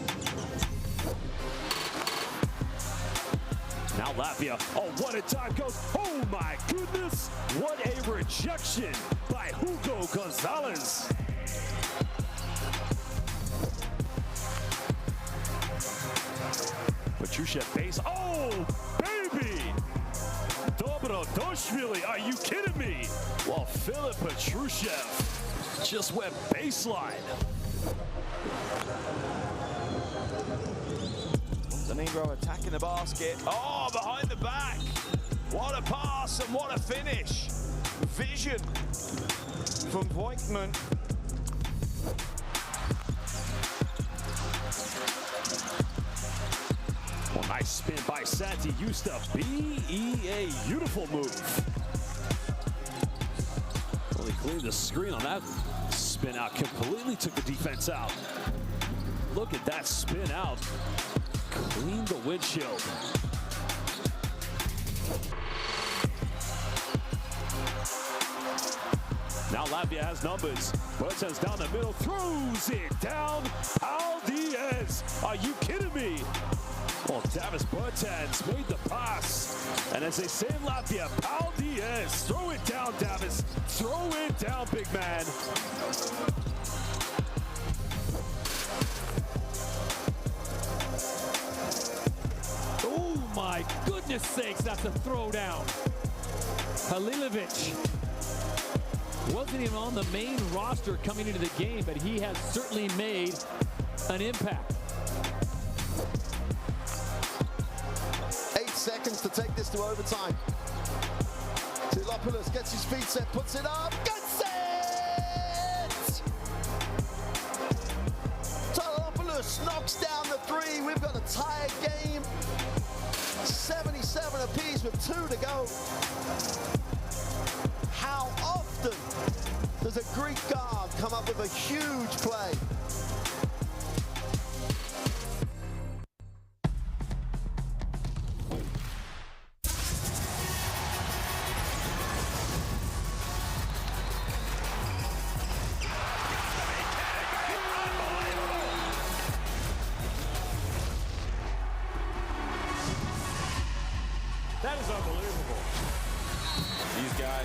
Now Latvia, oh, what a time goes. Oh my goodness, what a rejection by Hugo Gonzalez. Petrushev base, oh, baby. Dobrodoshvili, are you kidding me? Well, Philip Petrushev just went baseline. Montenegro attacking the basket. Oh, behind the back. What a pass and what a finish. Vision from Voigtman. Well, nice spin by Santi Justa. B-E-A, beautiful move. Well, he cleaned the screen on that spin out. Completely took the defense out. Look at that spin out. Clean the windshield. Now Latvia has numbers. Bertans down the middle, throws it down. Pau Diaz, are you kidding me? Well, Davis Bertans made the pass. And as they say in Latvia, Pau Diaz, throw it down, Davis. Throw it down, big man. My goodness sakes, that's a throwdown. Halilovic wasn't even on the main roster coming into the game, but he has certainly made an impact. 8 seconds to take this to overtime. Tulopoulos gets his feet set, puts it up, gets it! Tulopoulos knocks down the three. We've got a tied game. 77 apiece with 2 to go. How often does a Greek guard come up with a huge play?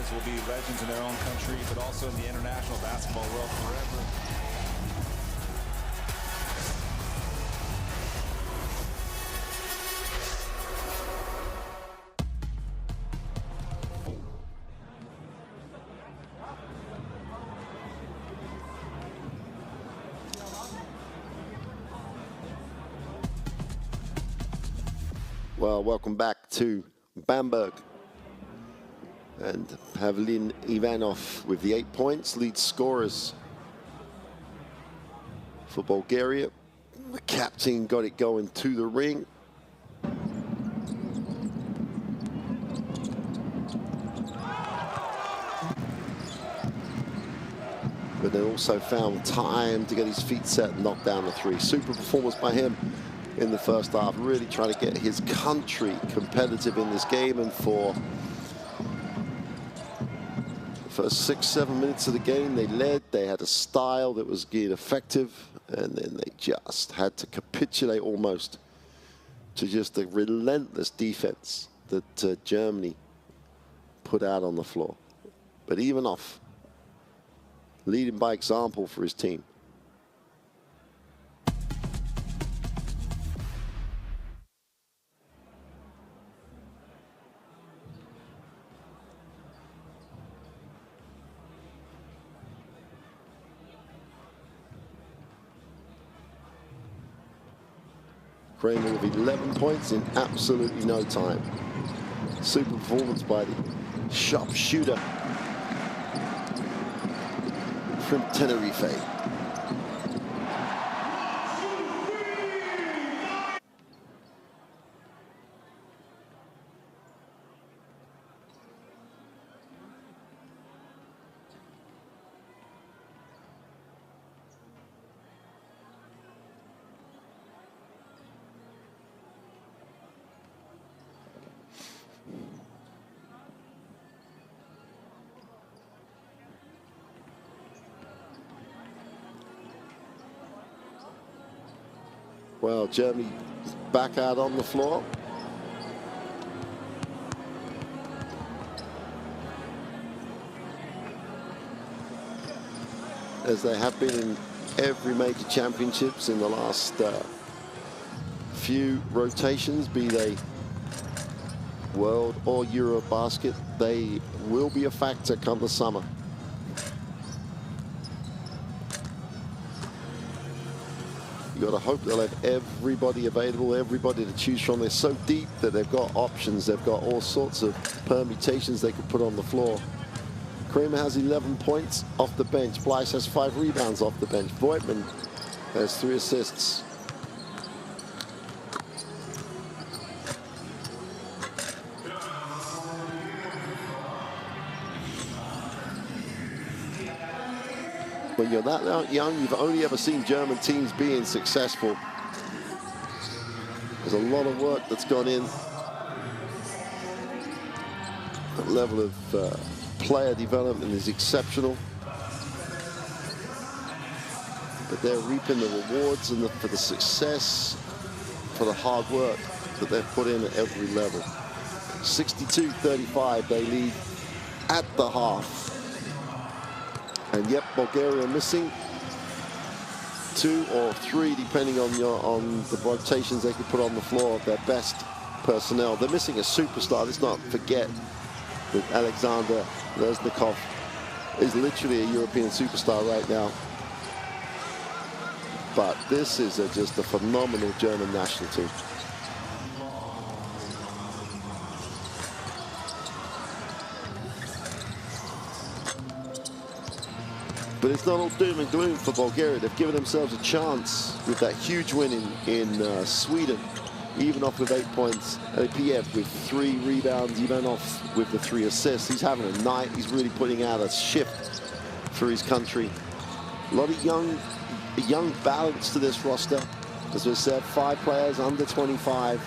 players will be legends in their own country, but also in the international basketball world forever. Well, welcome back to Bamberg. And Pavlin Ivanov with the 8 points, lead scorers for Bulgaria. The captain got it going to the ring. But then also found time to get his feet set and knock down the three. Super performance by him in the first half, really trying to get his country competitive in this game. And for the first 6-7 minutes of the game, they led, they had a style that was getting effective, and then they just had to capitulate almost to just the relentless defense that Germany put out on the floor. But Ivanov leading by example for his team. Kramer with 11 points in absolutely no time. Super performance by the sharpshooter from Tenerife. Well, Germany back out on the floor. As they have been in every major championships in the last few rotations, be they World or EuroBasket, they will be a factor come the summer. You've got to hope they'll have everybody available, everybody to choose from. They're so deep that they've got options. They've got all sorts of permutations they could put on the floor. Kramer has 11 points off the bench. Blyce has 5 rebounds off the bench. Voigtman has 3 assists. When you're that young, you've only ever seen German teams being successful. There's a lot of work that's gone in. The level of player development is exceptional. But they're reaping the rewards and for the success, for the hard work that they've put in at every level. 62-35, they lead at the half. And yep, Bulgaria missing 2 or 3, depending on the rotations they could put on the floor of their best personnel. They're missing a superstar. Let's not forget that Alexander Reznikov is literally a European superstar right now. But this is just a phenomenal German national team. But it's not all doom and gloom for Bulgaria. They've given themselves a chance with that huge win in Sweden. Ivanov with 8 points, Piev with 3 rebounds, Ivanov with the 3 assists. He's having a night. He's really putting out a shift for his country. A lot of young balance to this roster. As we said, 5 players under 25.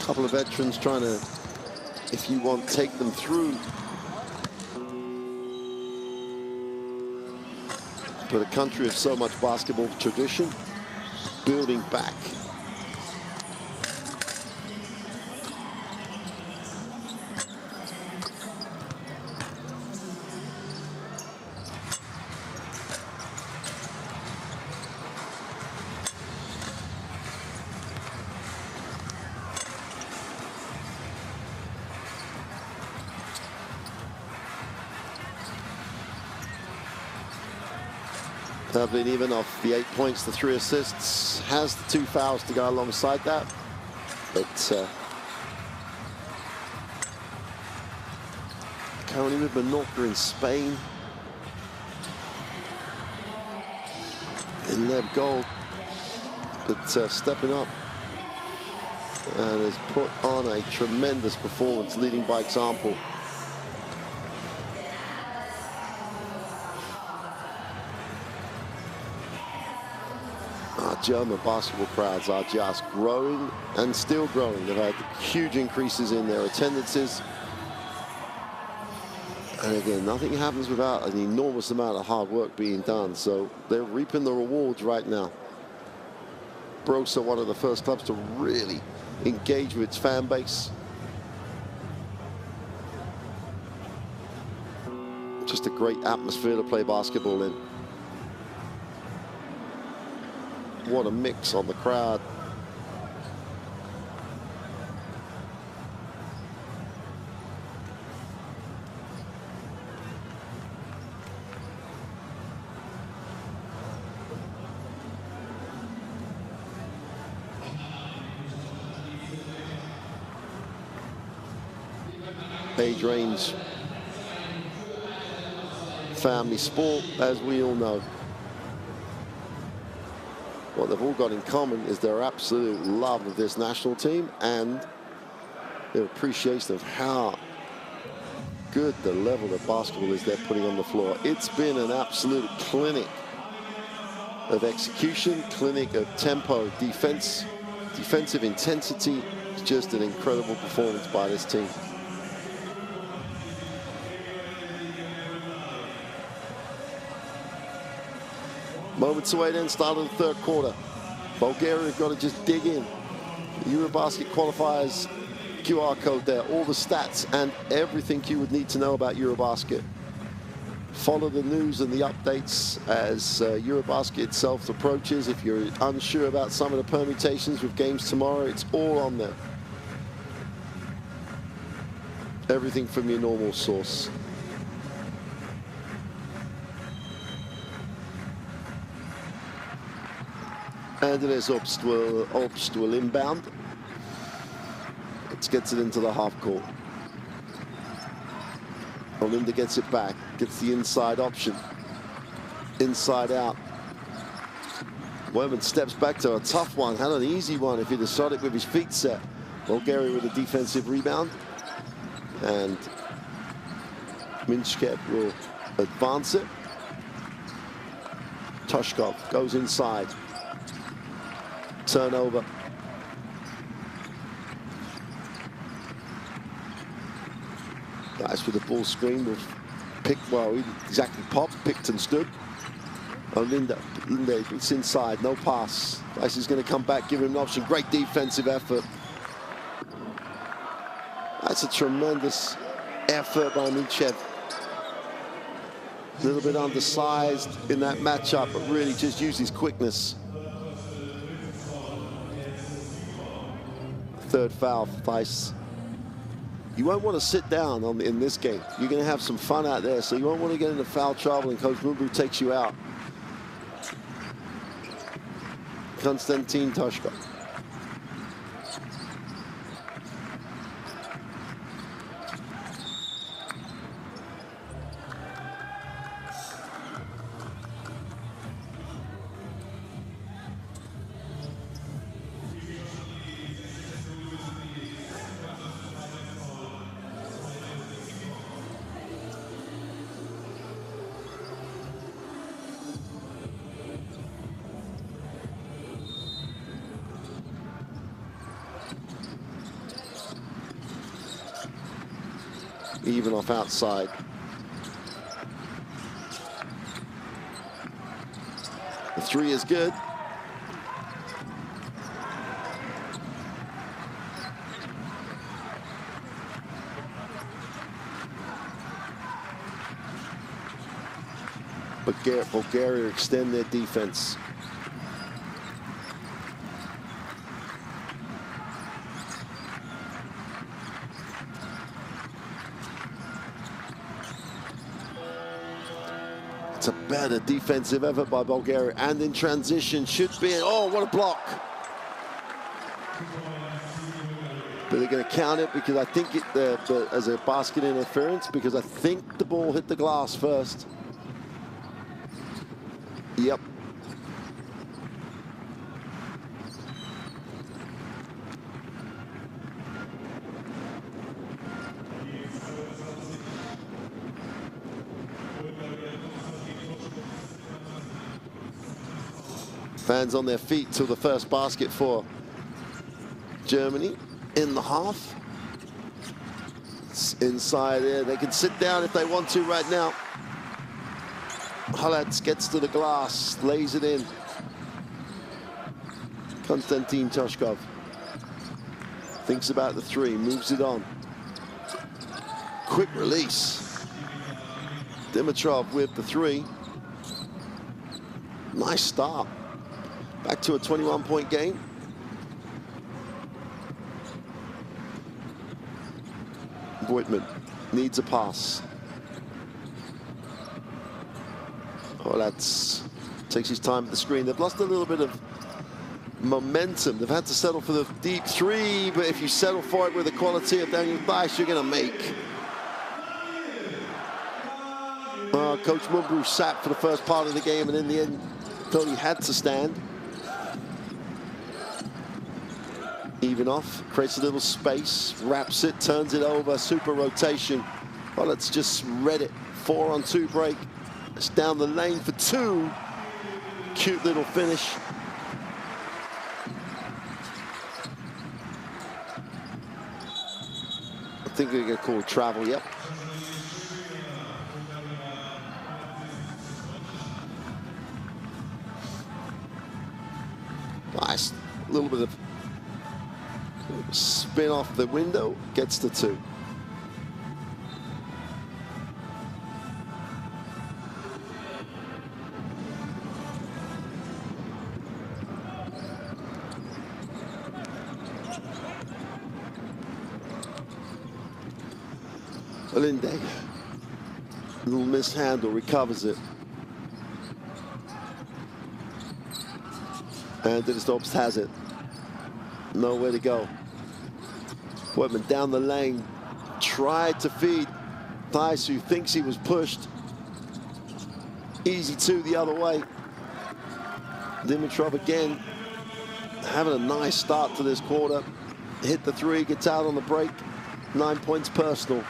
A couple of veterans trying to, if you want, take them through. But a country of so much basketball tradition, building back Have been even off the 8 points, the 3 assists, has the 2 fouls to go alongside that. But currently with Menorca in Spain. In their goal, but stepping up and has put on a tremendous performance, leading by example. Our German basketball crowds are just growing and still growing. They've had huge increases in their attendances. And again, nothing happens without an enormous amount of hard work being done. So they're reaping the rewards right now. Brosa, one of the first clubs to really engage with its fan base. Just a great atmosphere to play basketball in. What a mix on the crowd. Age range, family sport, as we all know. What they've all got in common is their absolute love of this national team and their appreciation of how good the level of basketball is they're putting on the floor. It's been an absolute clinic of execution, clinic of tempo, defense, defensive intensity. It's just an incredible performance by this team. Moments away then, start of the third quarter. Bulgaria have got to just dig in. The EuroBasket qualifiers QR code there, all the stats and everything you would need to know about EuroBasket. Follow the news and the updates as EuroBasket itself approaches. If you're unsure about some of the permutations with games tomorrow, it's all on there. Everything from your normal source. And it is Obst will inbound. It gets it into the half court. Olinda gets it back, gets the inside option. Inside out. Werman steps back to a tough one. Had an easy one if he'd have shot it with his feet set. Bulgaria with a defensive rebound. And Minchkev will advance it. Toshkov goes inside. Turnover. Nice with the ball screen. Will pick, well, he exactly popped, picked and stood. Oh, Linde, it's inside, no pass. Dice is going to come back, give him an option. Great defensive effort. That's a tremendous effort by Minchev. A little bit undersized in that matchup, but really just used his quickness. Third foul for Dice. You won't want to sit down in this game. You're going to have some fun out there, so you won't want to get into foul trouble and Coach Mumbu takes you out. Konstantin Toshkov. Even off outside. The three is good. Bulgaria extend their defense. It's a better defensive effort by Bulgaria, and in transition should be, oh, what a block. But they're going to count it because I think as a basket interference, because I think the ball hit the glass first. Yep. Fans on their feet till the first basket for Germany in the half. It's inside there. They can sit down if they want to right now. Halatz gets to the glass, lays it in. Konstantin Toshkov thinks about the three, moves it on. Quick release. Dimitrov with the three. Nice start. Back to a 21-point game. Voigtman needs a pass. Oh, that's takes his time at the screen. They've lost a little bit of momentum. They've had to settle for the deep three, but if you settle for it with the quality of Daniel Theiss, you're going to make. Coach Mumbrou sat for the first part of the game, and in the end, thought he had to stand. Even off, creates a little space, wraps it, turns it over, super rotation. Well, let's just read it. 4-on-2 break. It's down the lane for two. Cute little finish. I think we're going to call travel, yep. Nice, a little bit of spin off the window, gets the two. Linde, little mishandle, recovers it. And Didistorps has it. Nowhere to go. Voigtman down the lane, tried to feed Theiss, who thinks he was pushed. Easy two the other way. Dimitrov again, having a nice start to this quarter. Hit the three, gets out on the break. 9 points personal.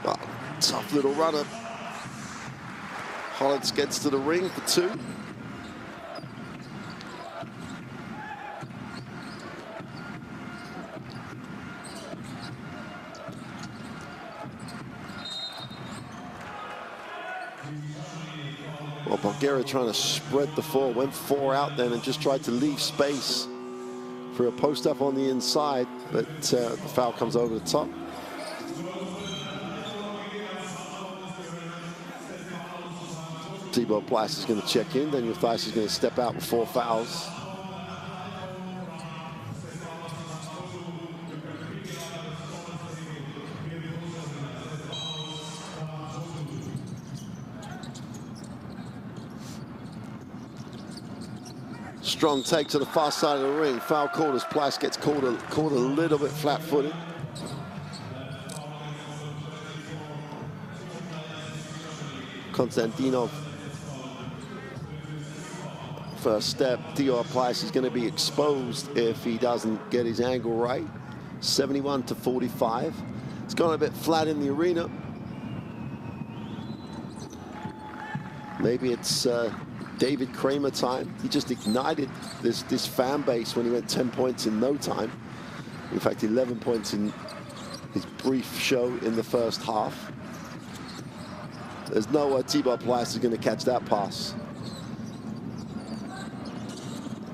Oh, tough little runner. Halatz gets to the ring for two. Well, Bulgaria trying to spread the four, went four out then and just tried to leave space for a post-up on the inside, but the foul comes over the top. Thibaut Plas is going to check in. Daniel Theiss is going to step out with 4 fouls. Strong take to the far side of the ring. Foul called as Plas gets caught a little bit flat-footed. Konstantinov. First step, Dior Plas is going to be exposed if he doesn't get his angle right. 71-45. It's gone a bit flat in the arena. Maybe it's David Kramer time. He just ignited this fan base when he went 10 points in no time. In fact, 11 points in his brief show in the first half. There's no way Thibaut Plas is going to catch that pass.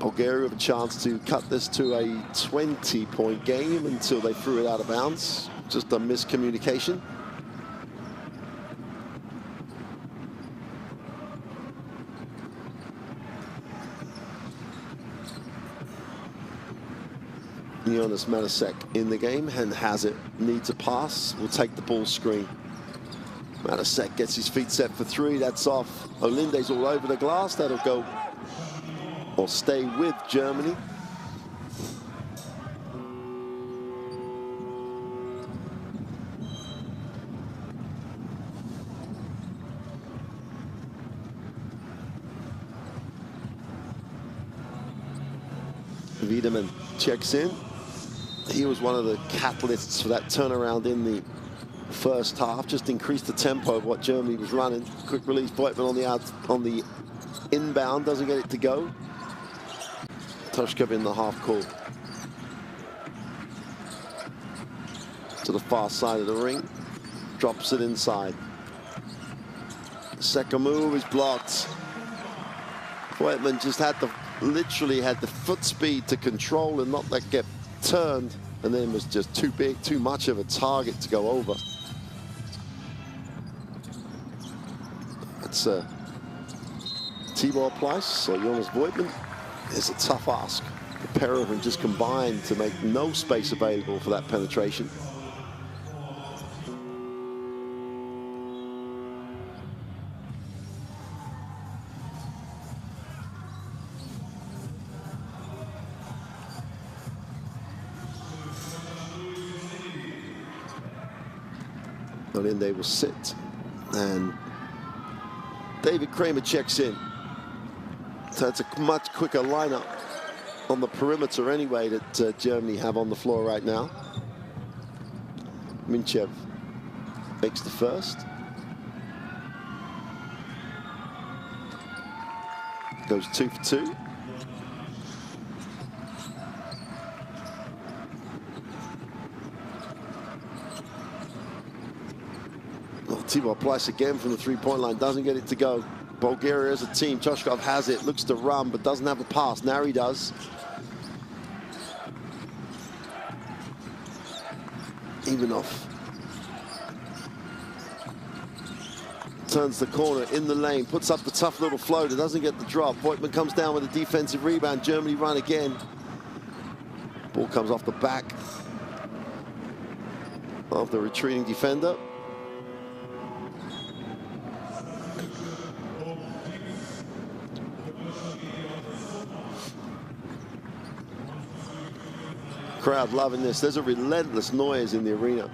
Bulgaria have a chance to cut this to a 20-point game until they threw it out of bounds. Just a miscommunication. Jonas Matasek in the game and has it. Needs a pass. Will take the ball screen. Matasek gets his feet set for three. That's off. Olinde's all over the glass. That'll go or stay with Germany. Wiedemann checks in. He was one of the catalysts for that turnaround in the first half. Just increased the tempo of what Germany was running. Quick release, Voigtmann on the inbound, doesn't get it to go. Toshkov in the half court. To the far side of the ring. Drops it inside. Second move is blocked. Voigtmann just literally had the foot speed to control and not let get turned, and then was just too big, too much of a target to go over. That's Tibor Pleiss, so Jonas Voigtmann is a tough ask. The pair of them just combined to make no space available for that penetration. Olinde will sit, and David Kramer checks in. So it's a much quicker lineup on the perimeter anyway that Germany have on the floor right now. Minchev makes the first. Goes 2 for 2. Tibor Pleiss again from the three-point line, doesn't get it to go. Bulgaria as a team, Toshkov has it, looks to run, but doesn't have a pass. Now he does. Ivanov turns the corner in the lane, puts up the tough little floater, doesn't get the drop. Voigtmann comes down with a defensive rebound. Germany run again. Ball comes off the back of the retreating defender. Crowd loving this. There's a relentless noise in the arena.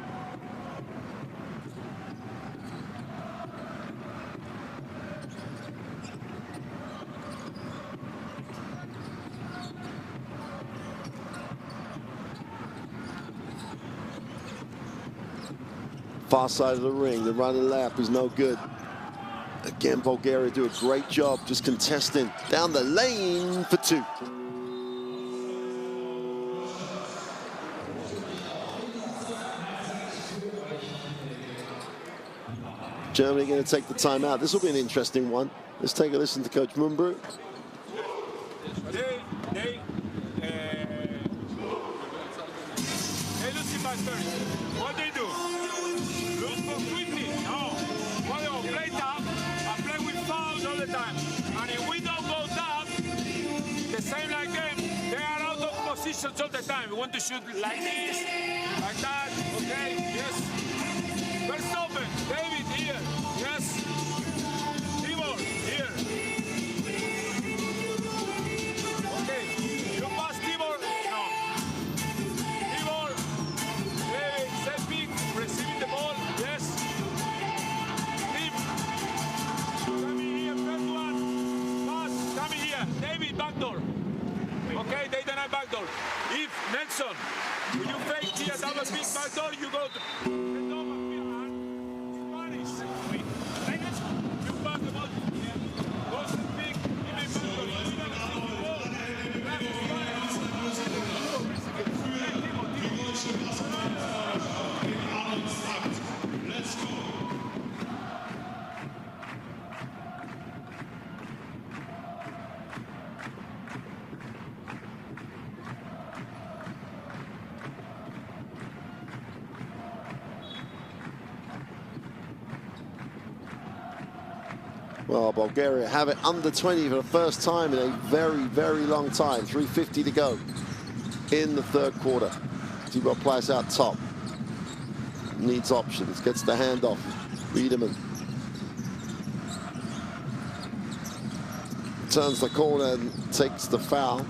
Far side of the ring, the running lap is no good. Again, Bulgaria do a great job just contesting down the lane for two. Germany going to take the timeout. This will be an interesting one. Let's take a listen to Coach Mumbrou. They lose in my story. What they do? Lose for quickly? No. What they play tough and play with fouls all the time. And if we don't go tough, the same like them, they are out of positions all the time. We want to shoot like this, like that. Okay, yes. Verstappen, David here, yes. Tibor here. Okay, you pass Tibor, no. Tibor, David, set big, receiving the ball, yes. Tim, coming here, first one, pass, coming here, David, backdoor. Okay, they deny backdoor. If Nelson, when you fake here, double big backdoor, you go to Well, Bulgaria have it under 20 for the first time in a very, very long time. 3:50 to go. in the third quarter. You've got Plyce out top. Needs options. Gets the handoff. Wiedemann turns the corner and takes the foul.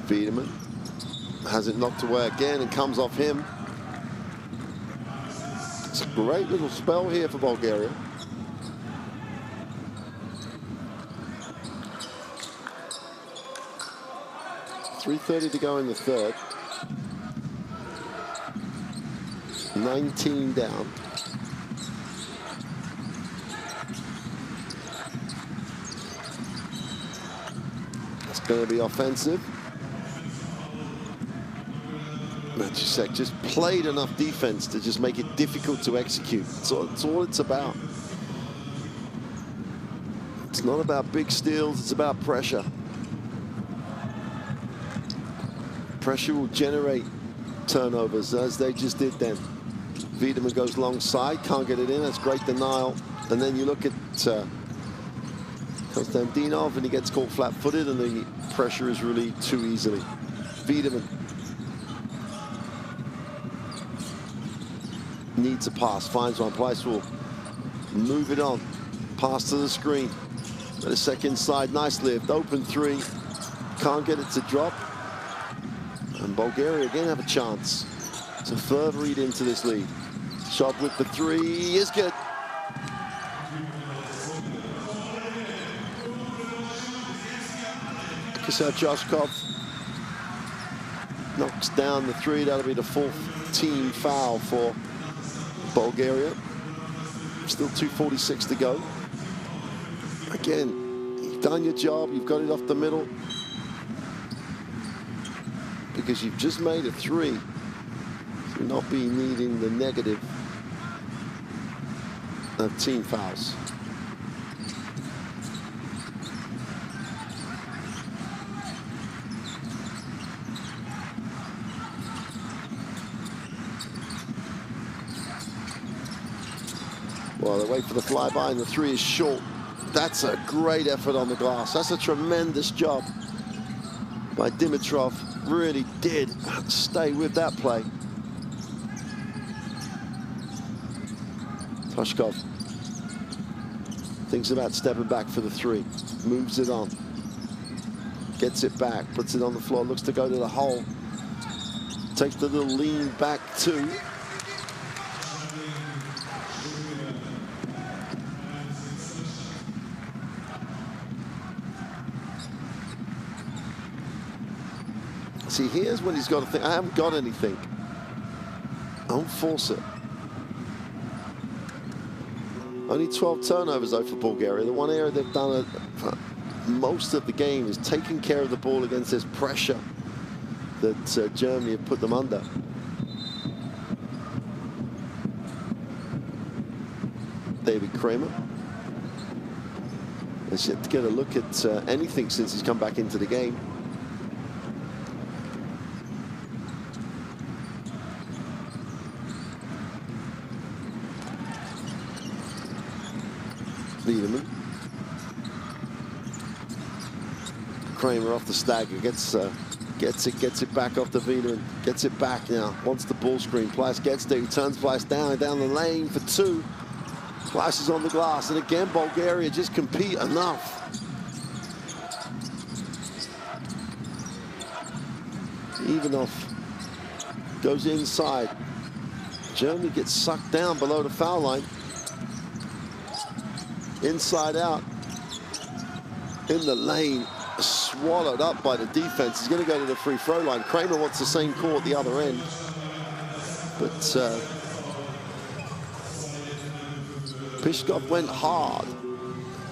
Wiedemann has it knocked away again and comes off him. It's a great little spell here for Bulgaria. .330 to go in the third. 19 down. It's going to be offensive. Matusek just played enough defense to just make it difficult to execute. So that's all it's about. It's not about big steals, it's about pressure. Pressure will generate turnovers, as they just did then. Wiedemann goes long side, can't get it in, that's great denial. And then you look at Konstantinov, and he gets caught flat-footed, and the pressure is relieved too easily. Wiedemann needs a pass, finds one. Plyce will move it on. Pass to the screen. At a second side, nice lift. Open three. Can't get it to drop. And Bulgaria again have a chance to further eat into this lead. Shot with the three is good. Joshkov knocks down the three. That'll be the fourth team foul for Bulgaria. Still 2:46 to go. Again, you've done your job. You've got it off the middle. Because you've just made a three. So not be needing the negative of team fouls. Well, they wait for the flyby, and the three is short. That's a great effort on the glass. That's a tremendous job by Dimitrov. Really did stay with that play. Toshkov thinks about stepping back for the three. Moves it on. Gets it back. Puts it on the floor. Looks to go to the hole. Takes the little lean back two. See, here's when he's got to think, I haven't got anything. Don't force it. Only 12 turnovers, though, for Bulgaria. The one area they've done most of the game is taking care of the ball against this pressure that Germany have put them under. David Kramer has yet to get a look at anything since he's come back into the game. Wiedemann. Kramer off the stagger, gets it back off the Wiedemann, gets it back now, wants the ball screen. Plyce gets there, he turns Plyce down the lane for two. Plyce is on the glass, and again Bulgaria just compete enough. Ivanov goes inside. Germany gets sucked down below the foul line. Inside out in the lane, swallowed up by the defense. He's going to go to the free throw line. Kramer wants the same call at the other end, but Pishkov went hard.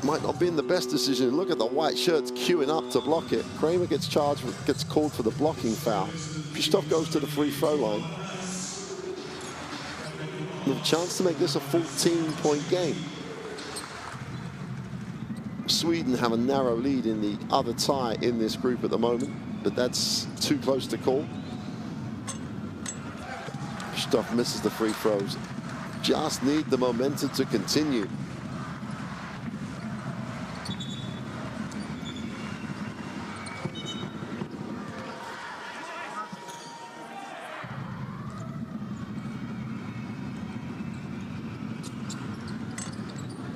might not be in the best decision. Look at the white shirts queuing up to block it. Kramer gets called for the blocking foul. Krzysztof goes to the free throw line. With a chance to make this a 14-point game. Sweden have a narrow lead in the other tie in this group at the moment, but that's too close to call. Krzysztof misses the free throws. Just need the momentum to continue.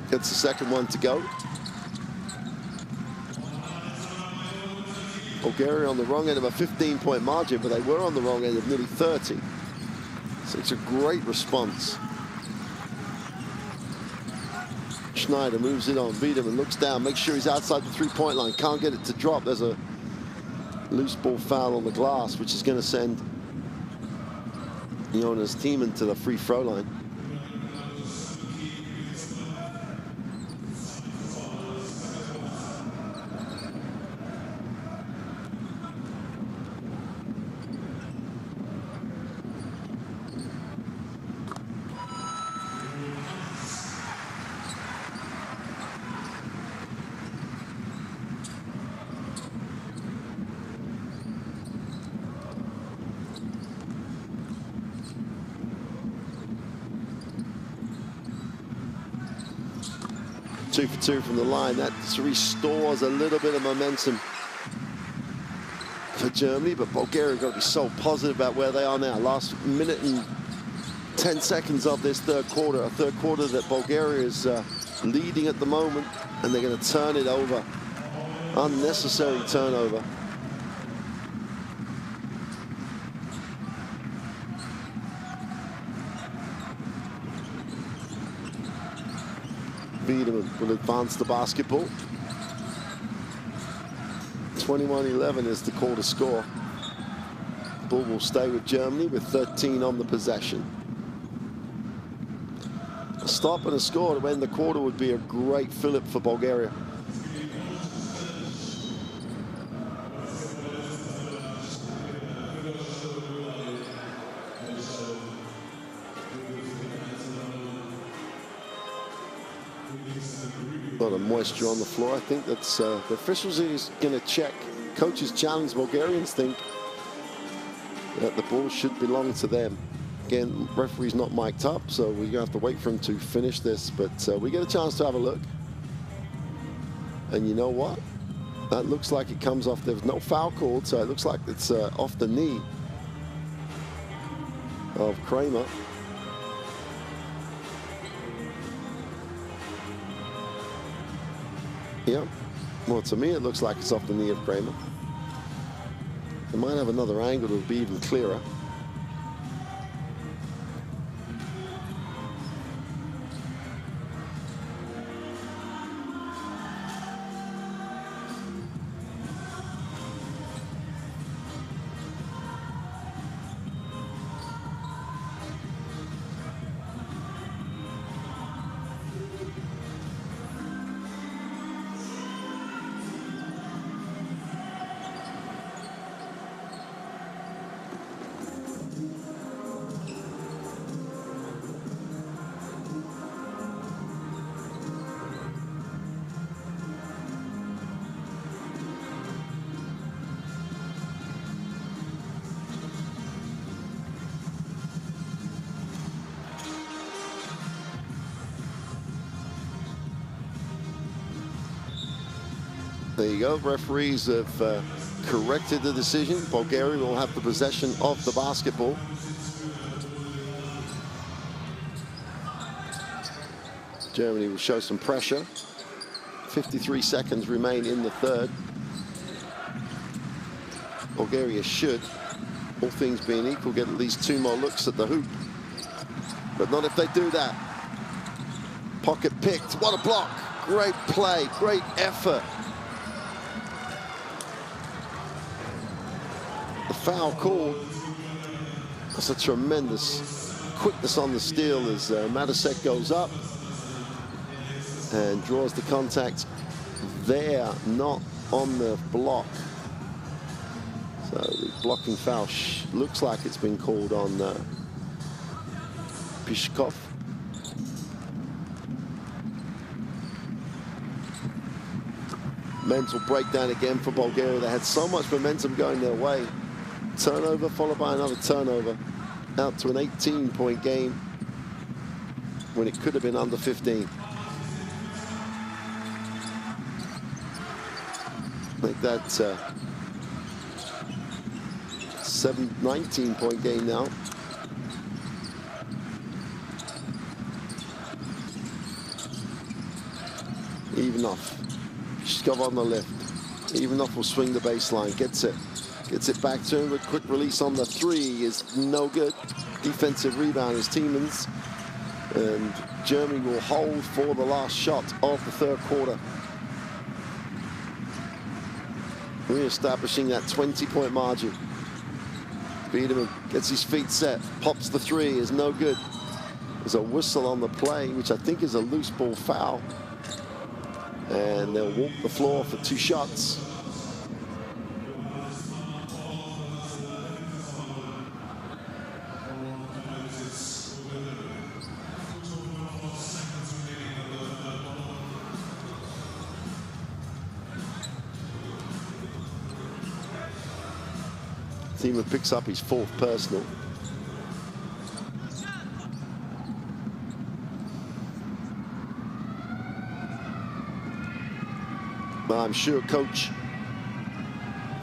Gets the second one to go. Bulgaria on the wrong end of a 15-point margin, but they were on the wrong end of nearly 30. So it's a great response. Schneider moves it on. Wiedemann looks down, makes sure he's outside the three-point line. Can't get it to drop. There's a loose ball foul on the glass, which is going to send Jonas Thiemann to the free throw line. Two for two from the line. That restores a little bit of momentum for Germany, but Bulgaria have got to be so positive about where they are now. Last minute and 10 seconds of this third quarter. A third quarter that Bulgaria is leading at the moment, and they're going to turn it over. Unnecessary turnover. Wiedemann will advance the basketball. 21-11 is the quarter score. Ball will stay with Germany with 13 on the possession. A stop and a score to end the quarter would be a great fillip for Bulgaria. A lot of moisture on the floor. I think that's the officials is going to check. Coaches challenge. Bulgarians think that the ball should belong to them. Again, referee's not mic'd up, so we're going to have to wait for him to finish this. But we get a chance to have a look. And you know what? That looks like it comes off. There's no foul called, so it looks like it's off the knee of Kramer. Yeah, well, to me, it looks like it's off the knee of Kramer. They might have another angle that will be even clearer. There you go. Referees have corrected the decision. Bulgaria will have the possession of the basketball. Germany will show some pressure. 53 seconds remain in the third. Bulgaria should, all things being equal, get at least 2 more looks at the hoop. But not if they do that. Pocket picked. What a block. Great play. Great effort. The foul called. That's a tremendous quickness on the steal as Matasek goes up. and draws the contact there, not on the block. So the blocking foul looks like it's been called on Pishkov. Mental breakdown again for Bulgaria. They had so much momentum going their way. Turnover followed by another turnover. Out to an 18-point game when it could have been under 15. Make that 19-point game now. Even off. Shkov on the left. Even off will swing the baseline. Gets it back to him. A quick release on the three is no good. Defensive rebound is Tiemens. And Germany will hold for the last shot of the third quarter. Re-establishing that 20-point margin. Biederman gets his feet set. Pops the three is no good. There's a whistle on the play, which I think is a loose ball foul. And they'll walk the floor for 2 shots. Thiemann picks up his 4th personal. I'm sure Coach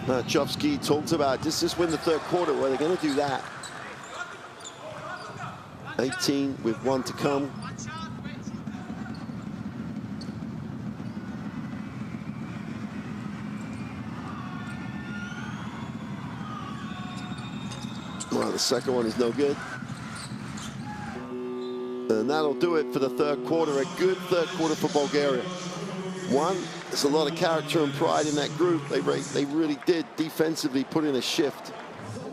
Marchovsky talked about this is when the third quarter where they're going to do that. 18 with 1 to come. Well, the second one is no good. And that'll do it for the third quarter. A good third quarter for Bulgaria. There's a lot of character and pride in that group. They really did defensively put in a shift.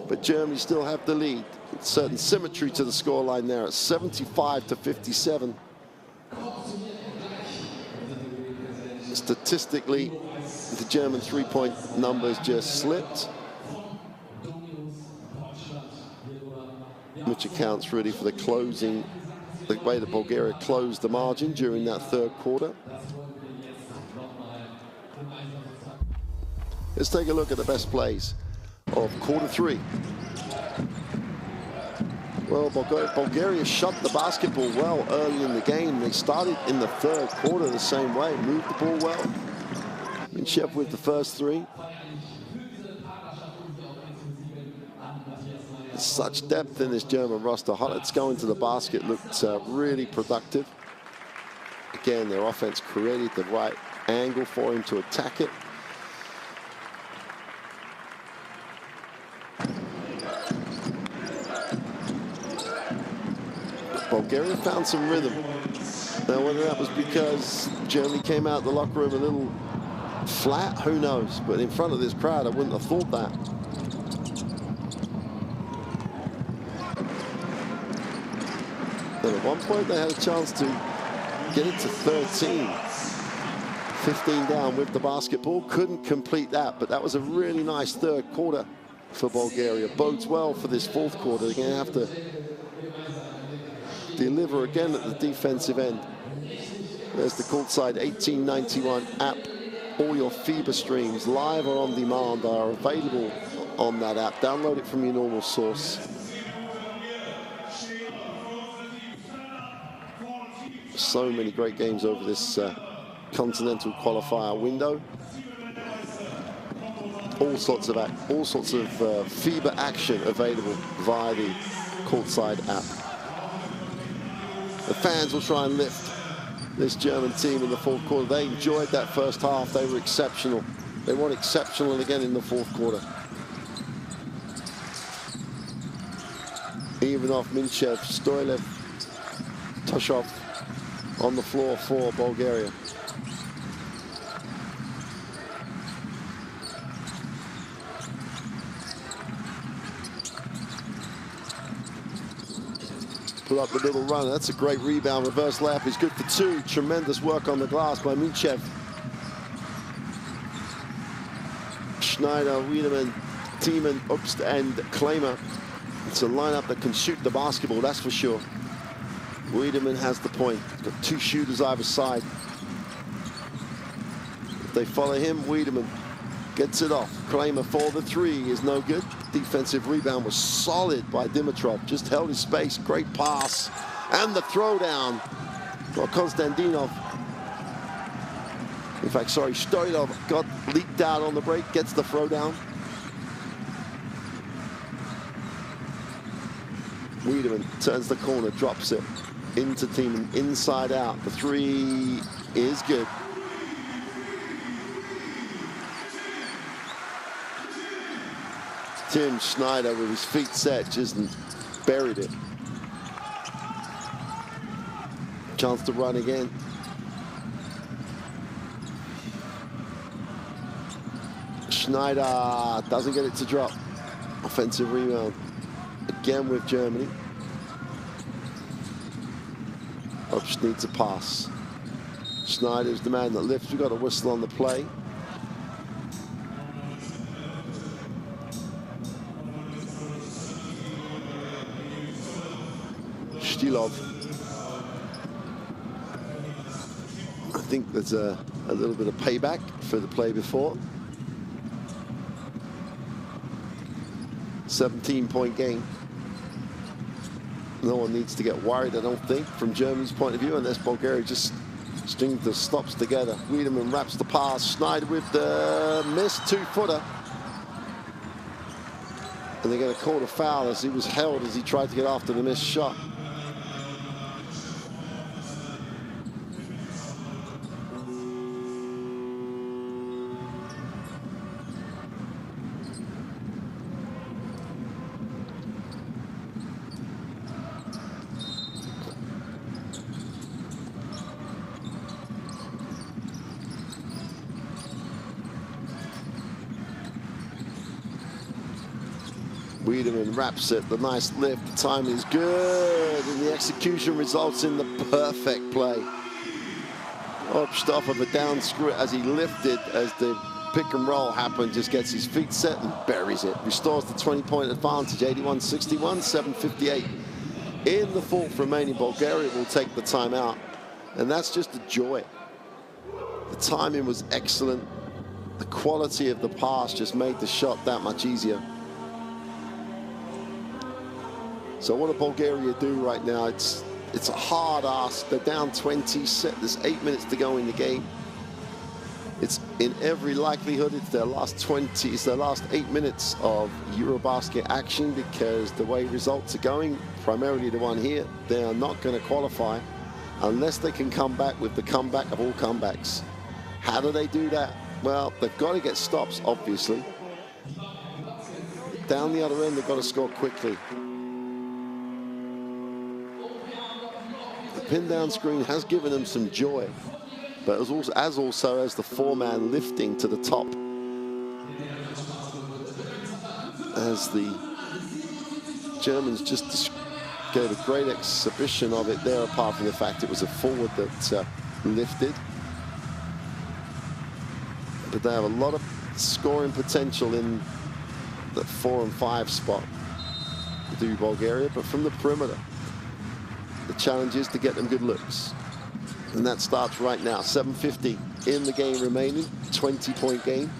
But Germany still have the lead. Certain symmetry to the scoreline there at 75-57. Statistically, the German three-point numbers just slipped, which accounts really for the closing, the way that Bulgaria closed the margin during that third quarter. Let's take a look at the best plays of quarter 3. Well, Bulgaria shot the basketball well early in the game. They started in the third quarter the same way, moved the ball well. Minchev with the first 3. Such depth in this German roster. Hollatz going to the basket looked really productive. Again, their offense created the right angle for him to attack it. Bulgaria found some rhythm. Now, whether that was because Germany came out of the locker room a little flat, who knows? But in front of this crowd, I wouldn't have thought that. And at one point, they had a chance to get it to 13. 15 down with the basketball. Couldn't complete that, but that was a really nice third quarter for Bulgaria. Bodes well for this fourth quarter. They're going to have to deliver again at the defensive end. There's the courtside 1891 app. All your FIBA streams, live or on demand, are available on that app. Download it from your normal source. So many great games over this continental qualifier window. All sorts of FIBA action available via the courtside app. The fans will try and lift this German team in the fourth quarter. They enjoyed that first half. They were exceptional. They want exceptional again in the fourth quarter. Ivanov, Minchev, Stoilev, Toshov on the floor for Bulgaria. put up the little run. That's a great rebound. Reverse layup is good for 2. Tremendous work on the glass by Michev. Schneider, Wiedemann, Thiemann, Obst, and Klamer. It's a lineup that can shoot the basketball, that's for sure. Wiedemann has the point. Got 2 shooters either side. If they follow him, Wiedemann gets it off. Klamer for the 3 is no good. Defensive rebound was solid by Dimitrov. Just held his space. Great pass. And the throwdown. Well, Konstantinov. In fact, sorry, Stoydov got leaked out on the break. Gets the throwdown. Wiedemann turns the corner, drops it into Thiemann, inside out. The 3 is good. Tim Schneider with his feet set just buried it. Chance to run again. Schneider doesn't get it to drop. Offensive rebound again with Germany. Obst needs a pass. Schneider's the man that lifts. We've got a whistle on the play. Stilov. I think there's a little bit of payback for the play before. 17-point game. No one needs to get worried, I don't think, from Germany's point of view, unless Bulgaria just strings the stops together. Wiedemann wraps the pass. Schneider with the missed 2-footer. And they're going to call a foul as he was held as he tried to get after the missed shot. Wiedemann wraps it, the nice lift, the time is good, and the execution results in the perfect play. Obst off of a down screw as he lifted, as the pick and roll happened, just gets his feet set and buries it. Restores the 20-point advantage, 81-61, 7:58 in the fourth remaining. Bulgaria will take the timeout, and that's just a joy. The timing was excellent. The quality of the pass just made the shot that much easier. So what do Bulgaria do right now? It's a hard ask. They're down 20, set. There's 8 minutes to go in the game. It's in every likelihood it's their last 8 minutes of EuroBasket action, because the way results are going, primarily the one here, they are not going to qualify unless they can come back with the comeback of all comebacks. How do they do that? Well, they've got to get stops, obviously. Down the other end, they've got to score quickly. Pin down screen has given them some joy, but as the 4-man lifting to the top, as the Germans just gave a great exhibition of it there, apart from the fact it was a forward that lifted. But they have a lot of scoring potential in the 4 and 5 spot, do Bulgaria, but from the perimeter. The challenge is to get them good looks. And that starts right now. 7:50 in the game remaining. 20-point game.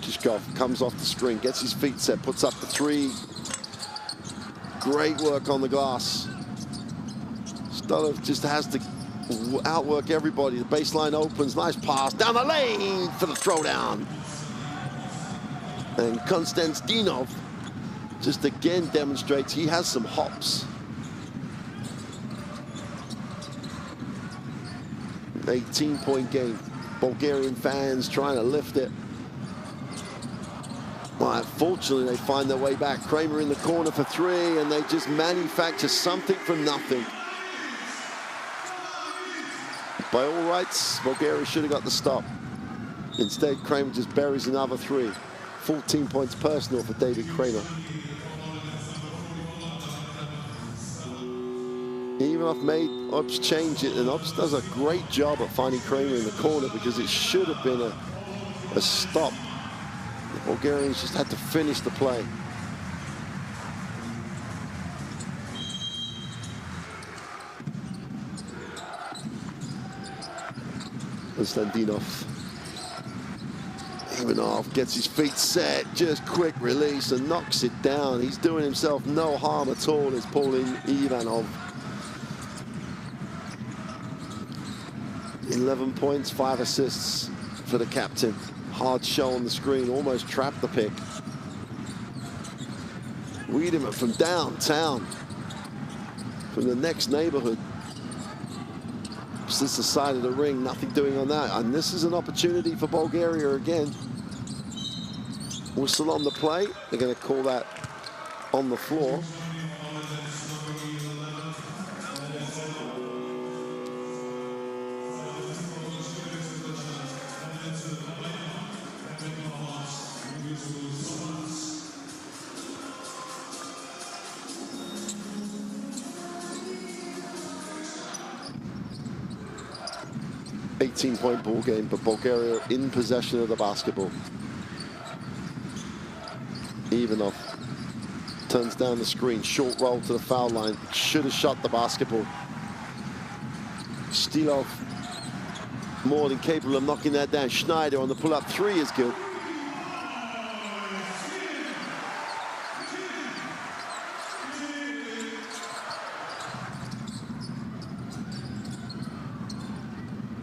Kishkov comes off the screen, gets his feet set, puts up the 3. Great work on the glass. Stolov just has to outwork everybody. The baseline opens. Nice pass down the lane for the throwdown. And Konstantinov just again demonstrates he has some hops. 18-point game. Bulgarian fans trying to lift it. Well, fortunately, they find their way back. Kramer in the corner for 3, and they just manufacture something from nothing. By all rights, Bulgaria should have got the stop. Instead, Kramer just buries another 3. 14 points personal for David Kramer. Ivanov made Obst change it, and Obst does a great job at finding Kramer in the corner because it should have been a stop. The Bulgarians just had to finish the play. Konstantinov. Ivanov gets his feet set, just quick release and knocks it down. He's doing himself no harm at all, is Paulin Ivanov. 11 points, 5 assists for the captain. Hard show on the screen, almost trapped the pick. Wiedemann from downtown, from the next neighborhood. This the side of the ring, nothing doing on that. And this is an opportunity for Bulgaria again. Whistle on the play. They're going to call that on the floor. Point ball game, but Bulgaria in possession of the basketball. Ivanov turns down the screen, short roll to the foul line. Should have shot the basketball. Stilov more than capable of knocking that down. Schneider on the pull-up three is good.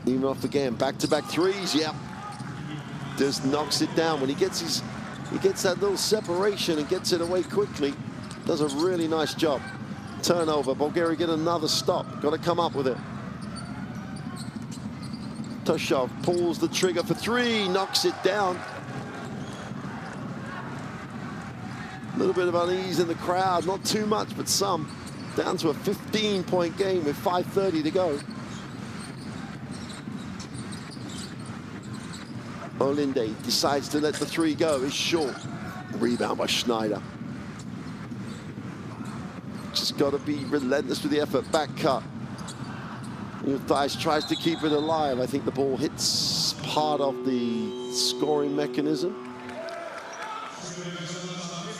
Ivanov again, back-to-back threes. Yep, just knocks it down. When he gets that little separation and gets it away quickly, does a really nice job. Turnover. Bulgaria get another stop. Got to come up with it. Toshov pulls the trigger for three, knocks it down. A little bit of unease in the crowd, not too much, but some. Down to a 15-point game with 5:30 to go. Olinde decides to let the three go. It's short. Rebound by Schneider. Just got to be relentless with the effort. Back cut. Theis tries to keep it alive. I think the ball hits part of the scoring mechanism.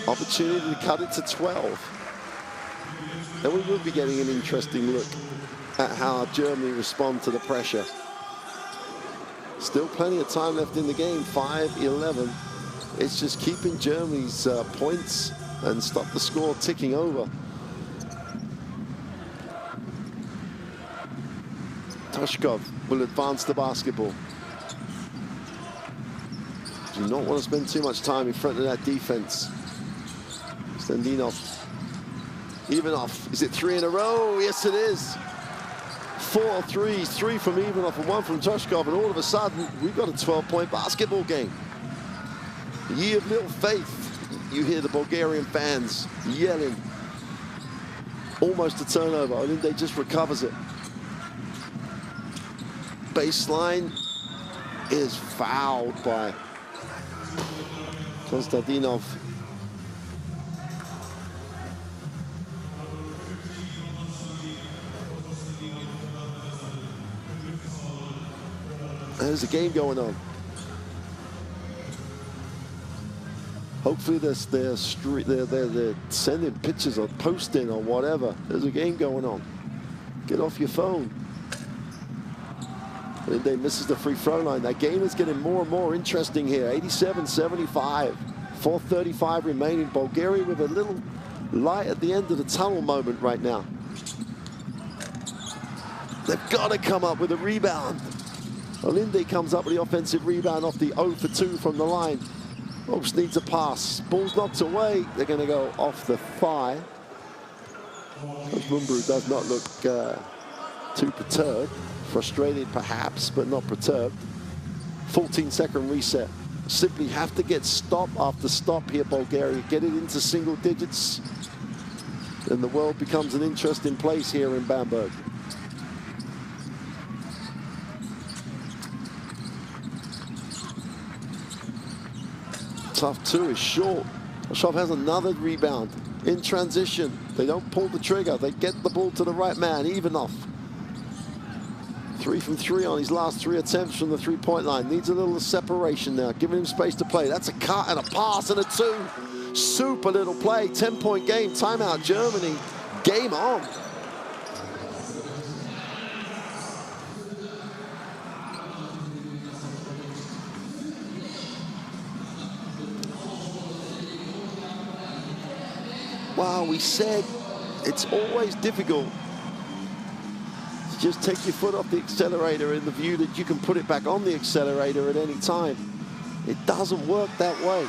Opportunity to cut it to 12. Then we will be getting an interesting look at how Germany respond to the pressure. Still plenty of time left in the game, 5-11. It's just keeping Germany's points and stop the score ticking over. Toshkov will advance the basketball. Do not want to spend too much time in front of that defense. Standinov. Ivanov, is it 3 in a row? Yes, it is. 4 threes, 3 from Ivanov and 1 from Toshkov, and all of a sudden, we've got a 12-point basketball game. Ye of little faith. You hear the Bulgarian fans yelling. Almost a turnover. Olinde just recovers it. Baseline is fouled by Konstantinov. There's a game going on. Hopefully they're sending pictures or posting or whatever. There's a game going on. Get off your phone. Olinde misses the free throw line. That game is getting more and more interesting here. 87-75. 4:35 remaining. Bulgaria with a little light at the end of the tunnel moment right now. They've got to come up with a rebound. Olinde comes up with the offensive rebound off the 0 for 2 from the line. Obst needs a pass. Ball's knocked away. They're going to go off the thigh. Coach Mumbrou does not look too perturbed. Frustrated perhaps, but not perturbed. 14-second reset. Simply have to get stop after stop here, Bulgaria. Get it into single digits. And the world becomes an interesting place here in Bamberg. Tough two is short. Toshkov has another rebound. in transition. They don't pull the trigger. They get the ball to the right man. Ivanov. 3 from 3 on his last 3 attempts from the three-point line. Needs a little separation now, giving him space to play. That's a cut and a pass and a 2. Super little play. 10-point game. Timeout, Germany. Game on. Wow, we said it's always difficult to just take your foot off the accelerator in the view that you can put it back on the accelerator at any time. It doesn't work that way.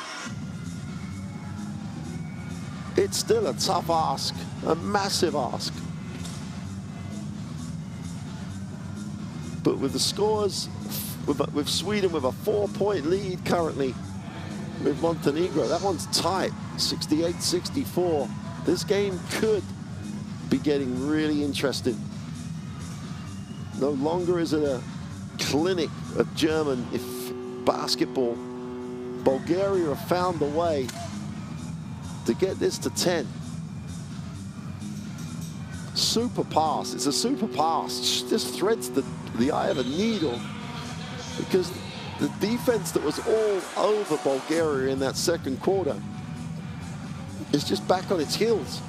It's still a tough ask, a massive ask. But with the scores, with Sweden with a 4-point lead currently with Montenegro, that one's tight, 68-64. This game could be getting really interesting. No longer is it a clinic of German basketball. Bulgaria have found a way to get this to 10. Super pass. It's a super pass. Just threads the eye of a needle, because the defense that was all over Bulgaria in that second quarter is just back on its heels.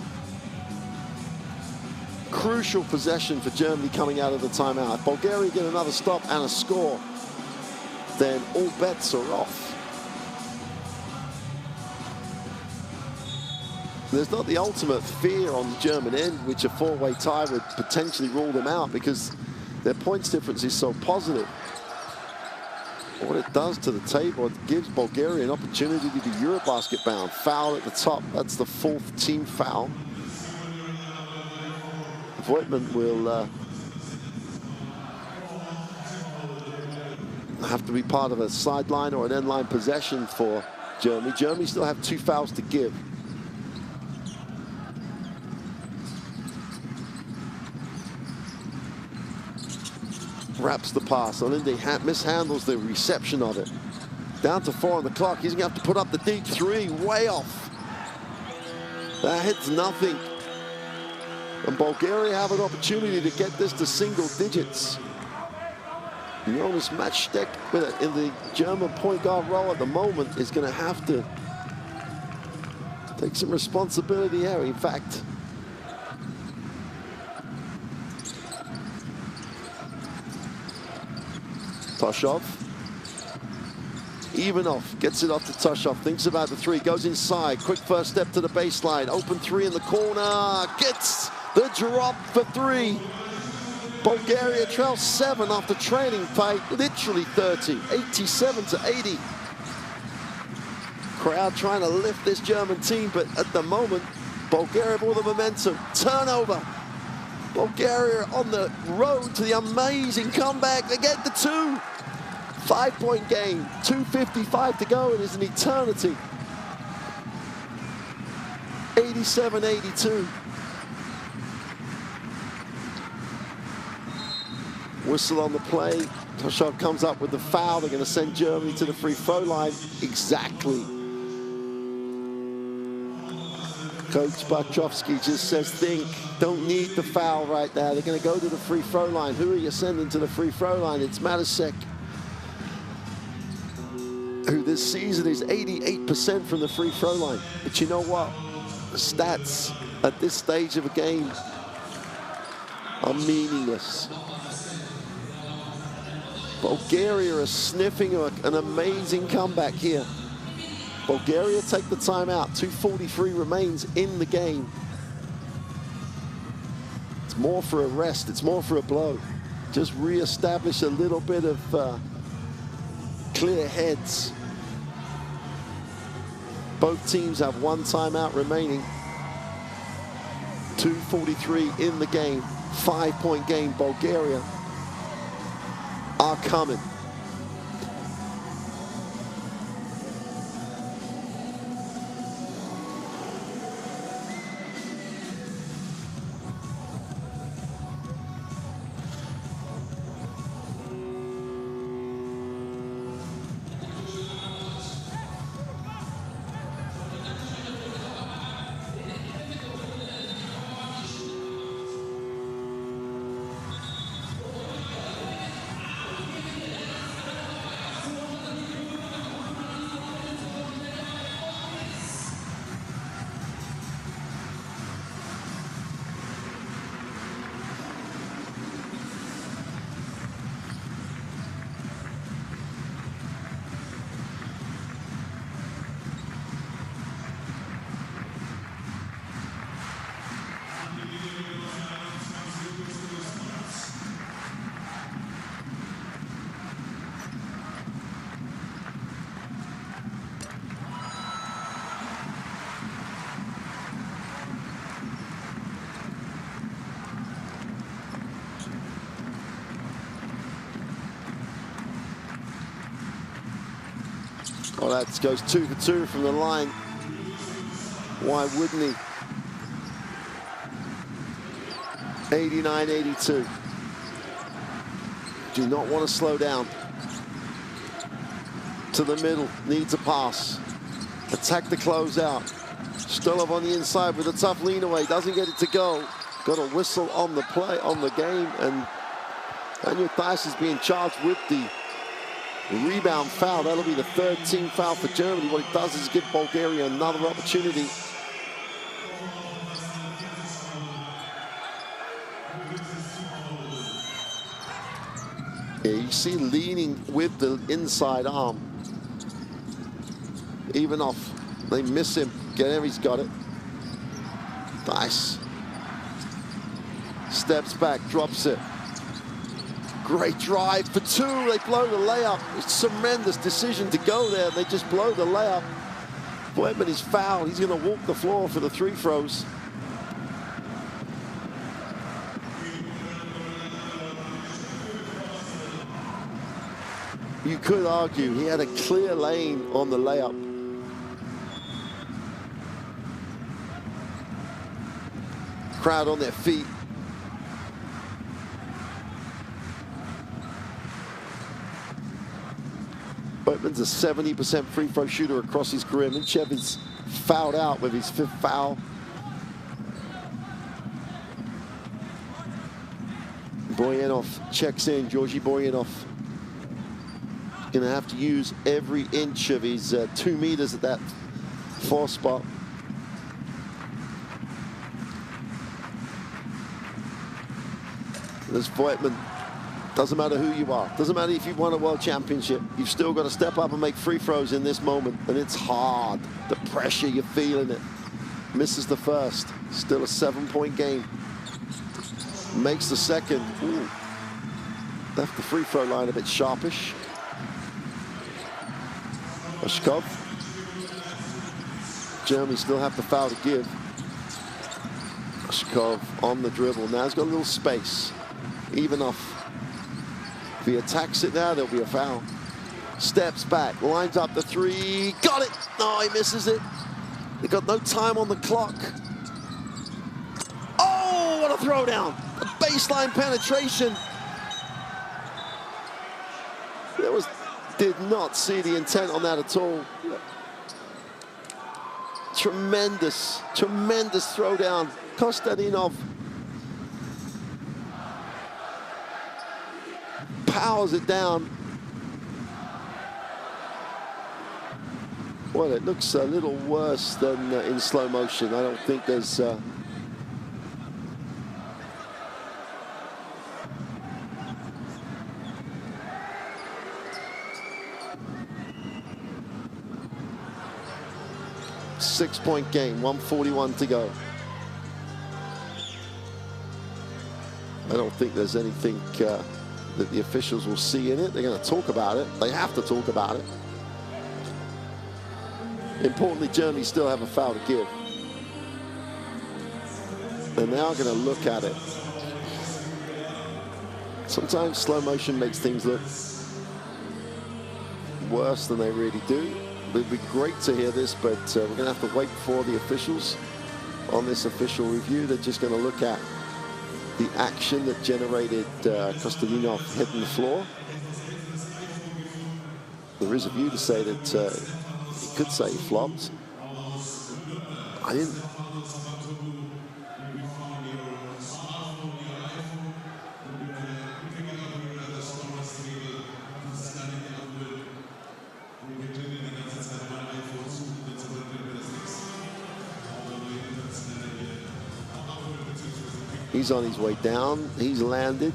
Crucial possession for Germany coming out of the timeout. If Bulgaria get another stop and a score, then all bets are off. There's not the ultimate fear on the German end, which a 4-way tie would potentially rule them out because their points difference is so positive. What it does to the table, it gives Bulgaria an opportunity to be EuroBasket bound. Foul at the top, that's the 4th team foul. Voigtman will have to be part of a sideline or an end line possession for Germany. Germany still have 2 fouls to give. Wraps the pass. Olinde mishandles the reception of it. Down to 4 on the clock. He's going to have to put up the deep 3. Way off. That hits nothing. And Bulgaria have an opportunity to get this to single digits. Jonas Matchstek in the German point guard role at the moment is going to have to take some responsibility here. In fact, Toshov. Ivanov gets it off to Toshov, thinks about the 3, goes inside, quick first step to the baseline, open 3 in the corner, gets the drop for 3. Bulgaria trails 7 after trailing by literally 30, 87-80. Crowd trying to lift this German team, but at the moment, Bulgaria have all the momentum. Turnover. Bulgaria on the road to the amazing comeback. They get the 2. 5-point game, 2:55 to go. It is an eternity. 87-82. Whistle on the play. Toshov comes up with the foul. They're going to send Germany to the free throw line. Exactly. Coach Bartrovsky just says, think, don't need the foul right there. They're going to go to the free throw line. Who are you sending to the free throw line? It's Matasek, who this season is 88% from the free throw line. But you know what? The stats at this stage of a game are meaningless. Bulgaria are sniffing an amazing comeback here. Bulgaria take the timeout. 2:43 remains in the game. It's more for a rest. It's more for a blow. Just re-establish a little bit of clear heads. Both teams have 1 timeout remaining. 2:43 in the game. 5-point game. Bulgaria are coming. Well, that goes 2 for 2 from the line. Why wouldn't he? 89-82. Do not want to slow down. To the middle, needs a pass. Attack the closeout. Stolov on the inside with a tough lean away, doesn't get it to go. Got a whistle on the play, on the game, and Daniel Theis is being charged with the rebound foul. That'll be the 3rd team foul for Germany. What it does is give Bulgaria another opportunity. Yeah, you see leaning with the inside arm. Even off, they miss him. He's got it. Theis steps back, drops it. Great drive for 2. They blow the layup. It's a tremendous decision to go there. They just blow the layup. Voigtman is fouled. He's going to walk the floor for the 3 throws. You could argue he had a clear lane on the layup. Crowd on their feet. Voigtman's a 70% free throw shooter across his career. Minchev is fouled out with his 5th foul. Boyanov checks in. Georgi Boyanov gonna have to use every inch of his 2 meters at that 4 spot. There's Voigtman. Doesn't matter who you are. Doesn't matter if you've won a world championship. You've still got to step up and make free throws in this moment. And it's hard. The pressure, you're feeling it. Misses the first. Still a 7-point game. Makes the second. Ooh. Left the free throw line a bit sharpish. Oshkov. Germany still have the foul to give. Oshkov on the dribble. Now he's got a little space. Even off. If he attacks it now, there'll be a foul. Steps back, lines up the 3. Got it! No, he misses it. They got no time on the clock. Oh, what a throwdown! A baseline penetration. Did not see the intent on that at all. Tremendous, tremendous throwdown. Kostadinov powers it down. Well, it looks a little worse than in slow motion. I don't think there's... 6-point game, 1:41 to go. I don't think there's anything that the officials will see in it. They're going to talk about it. They have to talk about it. Importantly, Germany still have a foul to give. They're now going to look at it. Sometimes slow motion makes things look worse than they really do. It would be great to hear this, but we're going to have to wait for the officials on this official review. They're just going to look at the action that generated Kostadinov hitting the floor. There is a view to say that he could say he flopped. I didn't. He's on his way down. He's landed.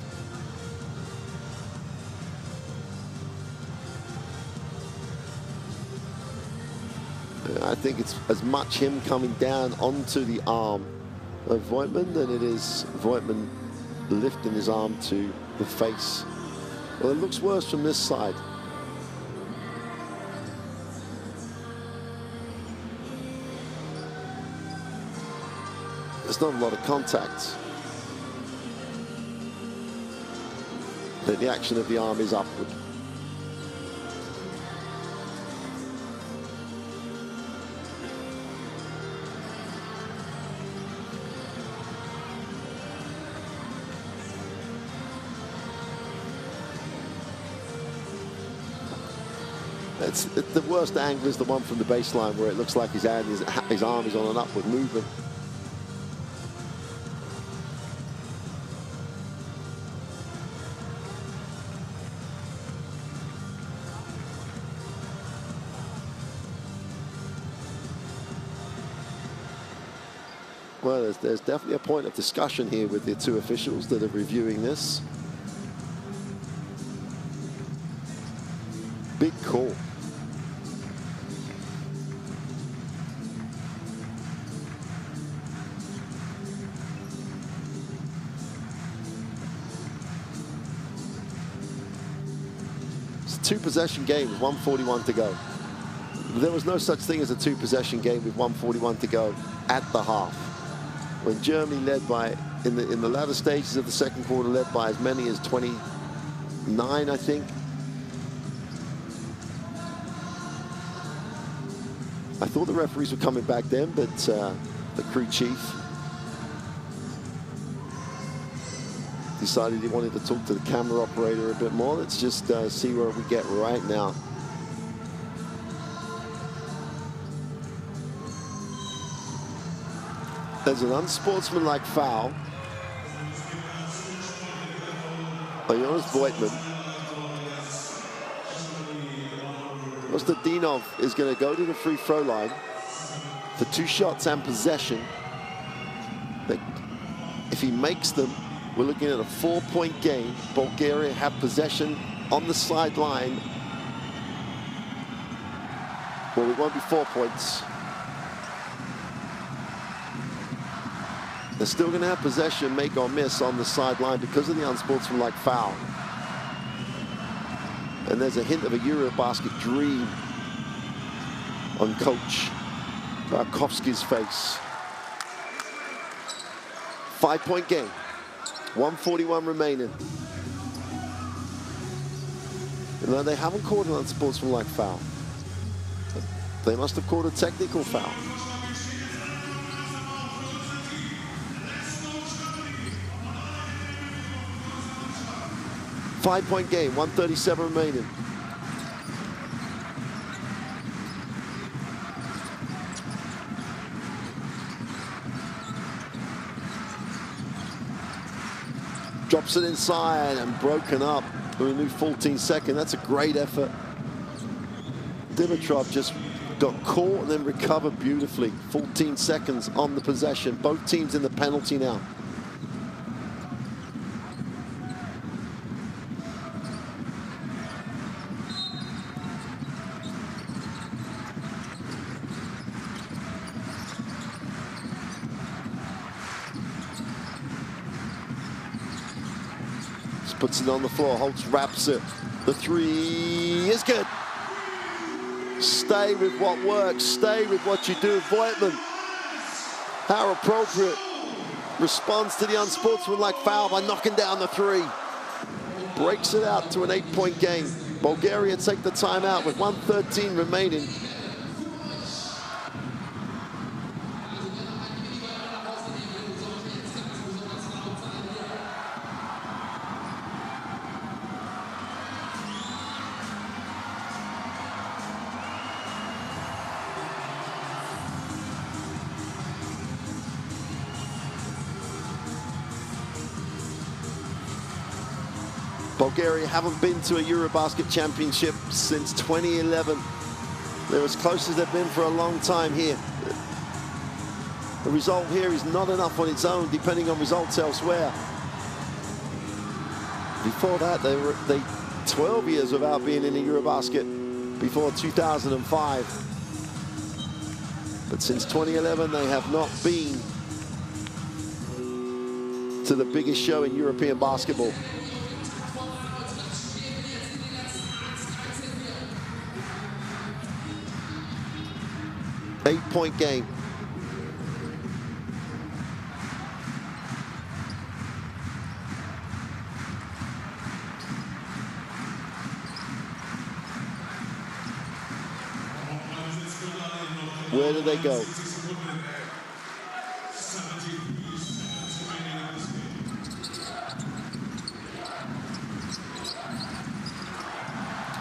I think it's as much him coming down onto the arm of Voigtman than it is Voigtman lifting his arm to the face. Well, it looks worse from this side. There's not a lot of contact. The action of the arm is upward. The worst angle is the one from the baseline where it looks like his arm is on an upward movement. Well, there's definitely a point of discussion here with the two officials that are reviewing this. Big call. It's a two-possession game with 1:41 to go. There was no such thing as a two-possession game with 1:41 to go at the half. When Germany led by, in the latter stages of the second quarter, led by as many as 29, I think. I thought the referees were coming back then, but the crew chief decided he wanted to talk to the camera operator a bit more. Let's just see where we get right now. There's an unsportsmanlike foul on Jonas Voigtmann. Kostadinov is going to go to the free throw line for 2 shots and possession. If he makes them, we're looking at a 4-point game. Bulgaria have possession on the sideline. Well, it won't be 4 points. They're still going to have possession, make or miss on the sideline because of the unsportsmanlike foul. And there's a hint of a EuroBasket dream on Coach Barkowski's face. 5-point game, 1:41 remaining. And though they haven't called an unsportsmanlike foul, they must have called a technical foul. Five-point game, 1:37 remaining. Drops it inside and broken up. We move 14 seconds. That's a great effort. Dimitrov just got caught and then recovered beautifully. 14 seconds on the possession. Both teams in the penalty now. Puts it on the floor, Holtz wraps it. The three is good. Stay with what works, stay with what you do. Voigtmann, how appropriate. Responds to the unsportsmanlike foul by knocking down the three. Breaks it out to an 8-point game. Bulgaria take the timeout with 1:13 remaining. Bulgaria haven't been to a EuroBasket championship since 2011. They're as close as they've been for a long time here. The result here is not enough on its own, depending on results elsewhere. Before that, they 12 years without being in a EuroBasket before 2005. But since 2011, they have not been to the biggest show in European basketball. Eight-point game. Where do they go?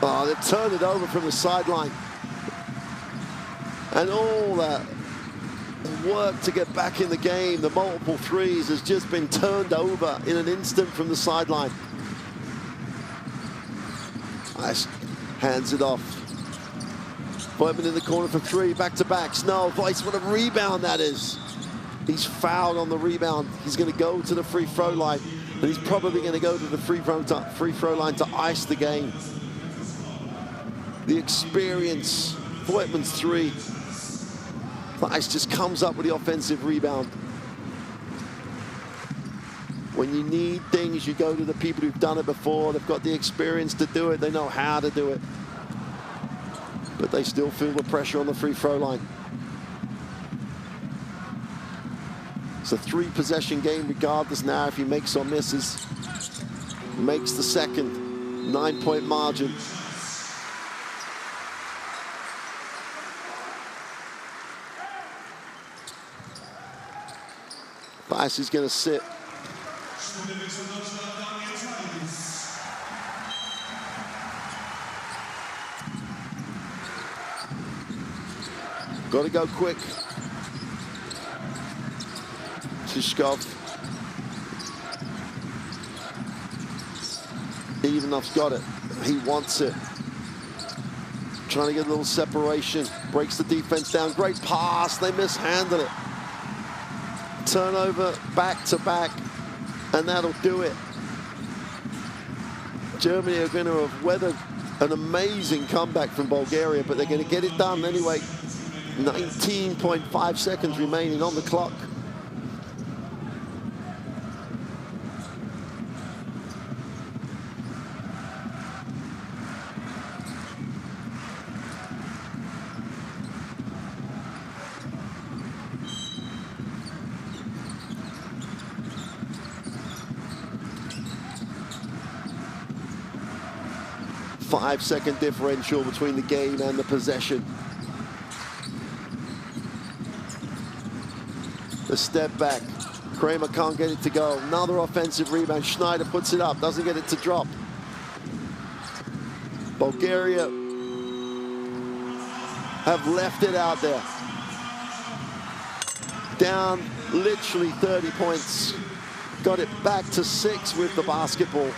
Oh, they've turned it over from the sideline. And all that work to get back in the game, the multiple threes, has just been turned over in an instant from the sideline. Nice. Hands it off. Voigtman in the corner for three, back-to-back. Snell, Weiss, what a rebound that is. He's fouled on the rebound. He's going to go to the free throw line, and he's probably going to go to the free throw line to ice the game. The experience, Voigtman's three. Weiss just comes up with the offensive rebound. When you need things, you go to the people who've done it before. They've got the experience to do it. They know how to do it. But they still feel the pressure on the free throw line. It's a three-possession game regardless now if he makes or misses. Makes the second. 9-point margin. Weiss is going to sit. Got to go quick. Tishkov. Ivanov's got it. He wants it. Trying to get a little separation. Breaks the defense down. Great pass. They mishandle it. Turnover back-to-back. And that'll do it. Germany are going to have weathered an amazing comeback from Bulgaria, but they're going to get it done anyway. 19.5 seconds remaining on the clock. Five-second differential between the game and the possession. The step back. Kramer can't get it to go. Another offensive rebound. Schneider puts it up, doesn't get it to drop. Bulgaria have left it out there. Down literally 30 points. Got it back to 6 with the basketball.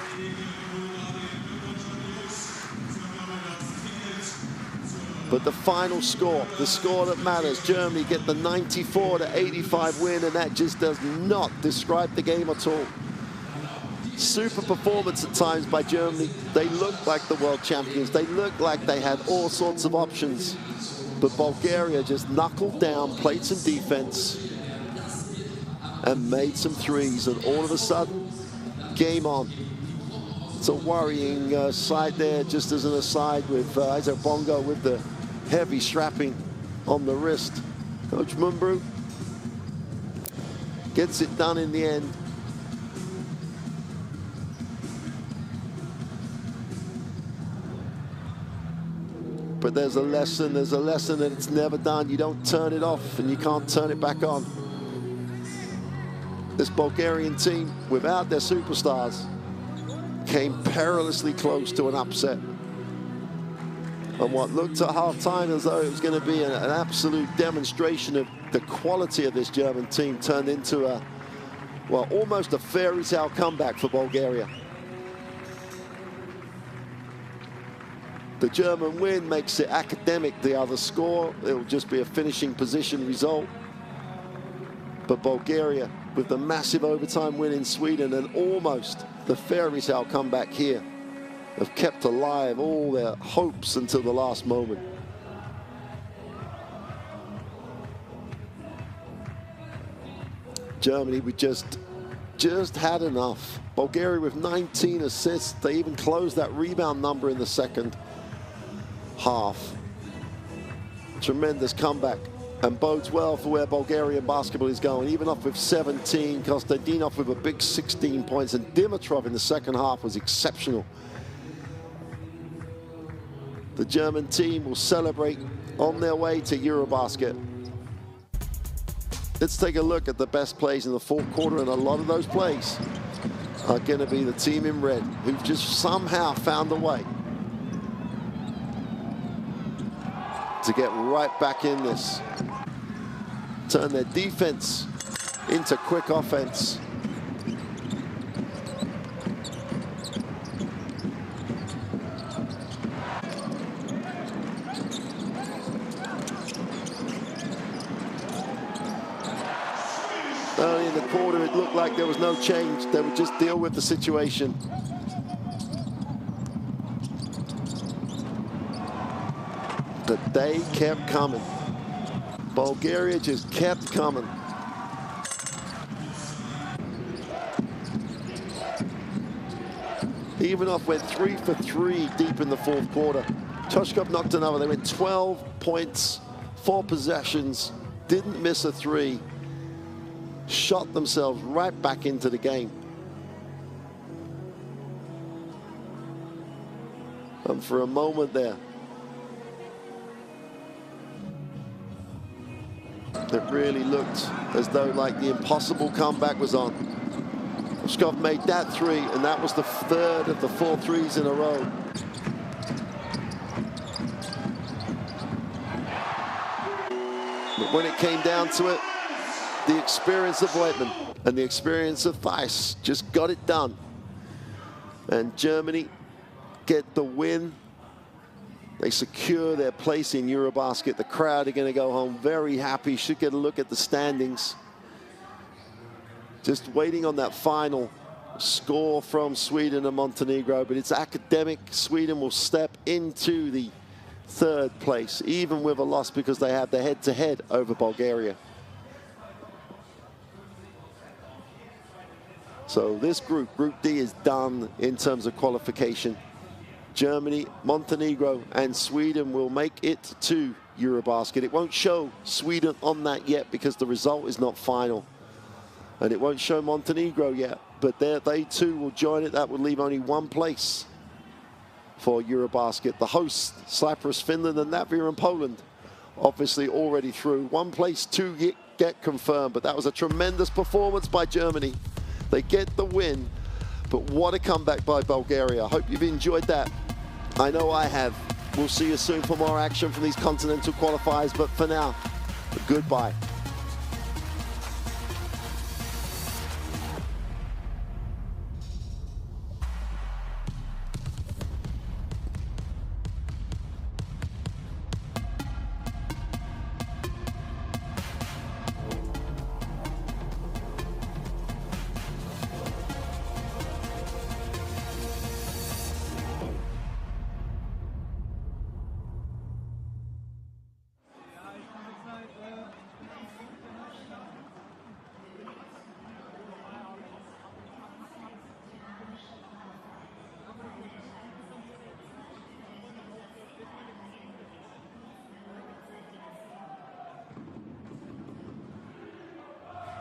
But the final score, the score that matters, Germany get the 94-85 win, and that just does not describe the game at all. Super performance at times by Germany. They looked like the world champions. They looked like they had all sorts of options. But Bulgaria just knuckled down, played some defense, and made some threes. And all of a sudden, game on. It's a worrying side there, just as an aside, with Isaac Bongo with the heavy strapping on the wrist. Coach Mumbru gets it done in the end. But there's a lesson that it's never done. You don't turn it off and you can't turn it back on. This Bulgarian team, without their superstars, came perilously close to an upset. And what looked at half-time as though it was going to be an absolute demonstration of the quality of this German team turned into a, well, almost a fairy tale comeback for Bulgaria. The German win makes it academic, the other score. It'll just be a finishing position result. But Bulgaria, with the massive overtime win in Sweden and almost the fairy tale comeback here, have kept alive all their hopes until the last moment. Germany, we just had enough. Bulgaria with 19 assists. They even closed that rebound number in the second half. Tremendous comeback, and bodes well for where Bulgarian basketball is going. Ivanov with 17, Kostadinov with a big 16 points, and Dimitrov in the second half was exceptional. The German team will celebrate on their way to EuroBasket. Let's take a look at the best plays in the fourth quarter, and a lot of those plays are going to be the team in red, who've just somehow found a way to get right back in this. Turn their defense into quick offense. Early in the quarter, it looked like there was no change. They would just deal with the situation. But they kept coming. Bulgaria just kept coming. Ivanov went 3 for 3 deep in the fourth quarter. Toshkov knocked another. They went 12 points, 4 possessions, didn't miss a 3. Shot themselves right back into the game. And for a moment there, it really looked as though like the impossible comeback was on. Toshkov made that 3, and that was the 3rd of the 4 threes in a row. But when it came down to it, the experience of Whiteman and the experience of Theis just got it done. And Germany get the win. They secure their place in EuroBasket. The crowd are going to go home very happy. Should get a look at the standings. Just waiting on that final score from Sweden and Montenegro. But it's academic. Sweden will step into the 3rd place, even with a loss, because they have the head-to-head over Bulgaria. So this group, Group D, is done in terms of qualification. Germany, Montenegro, and Sweden will make it to EuroBasket. It won't show Sweden on that yet because the result is not final. And it won't show Montenegro yet, but they too will join it. That would leave only 1 place for EuroBasket. The hosts, Cyprus, Finland, and Latvia and Poland, obviously already through. 1 place to get confirmed, but that was a tremendous performance by Germany. They get the win, but what a comeback by Bulgaria. I hope you've enjoyed that. I know I have. We'll see you soon for more action from these continental qualifiers, but for now, goodbye.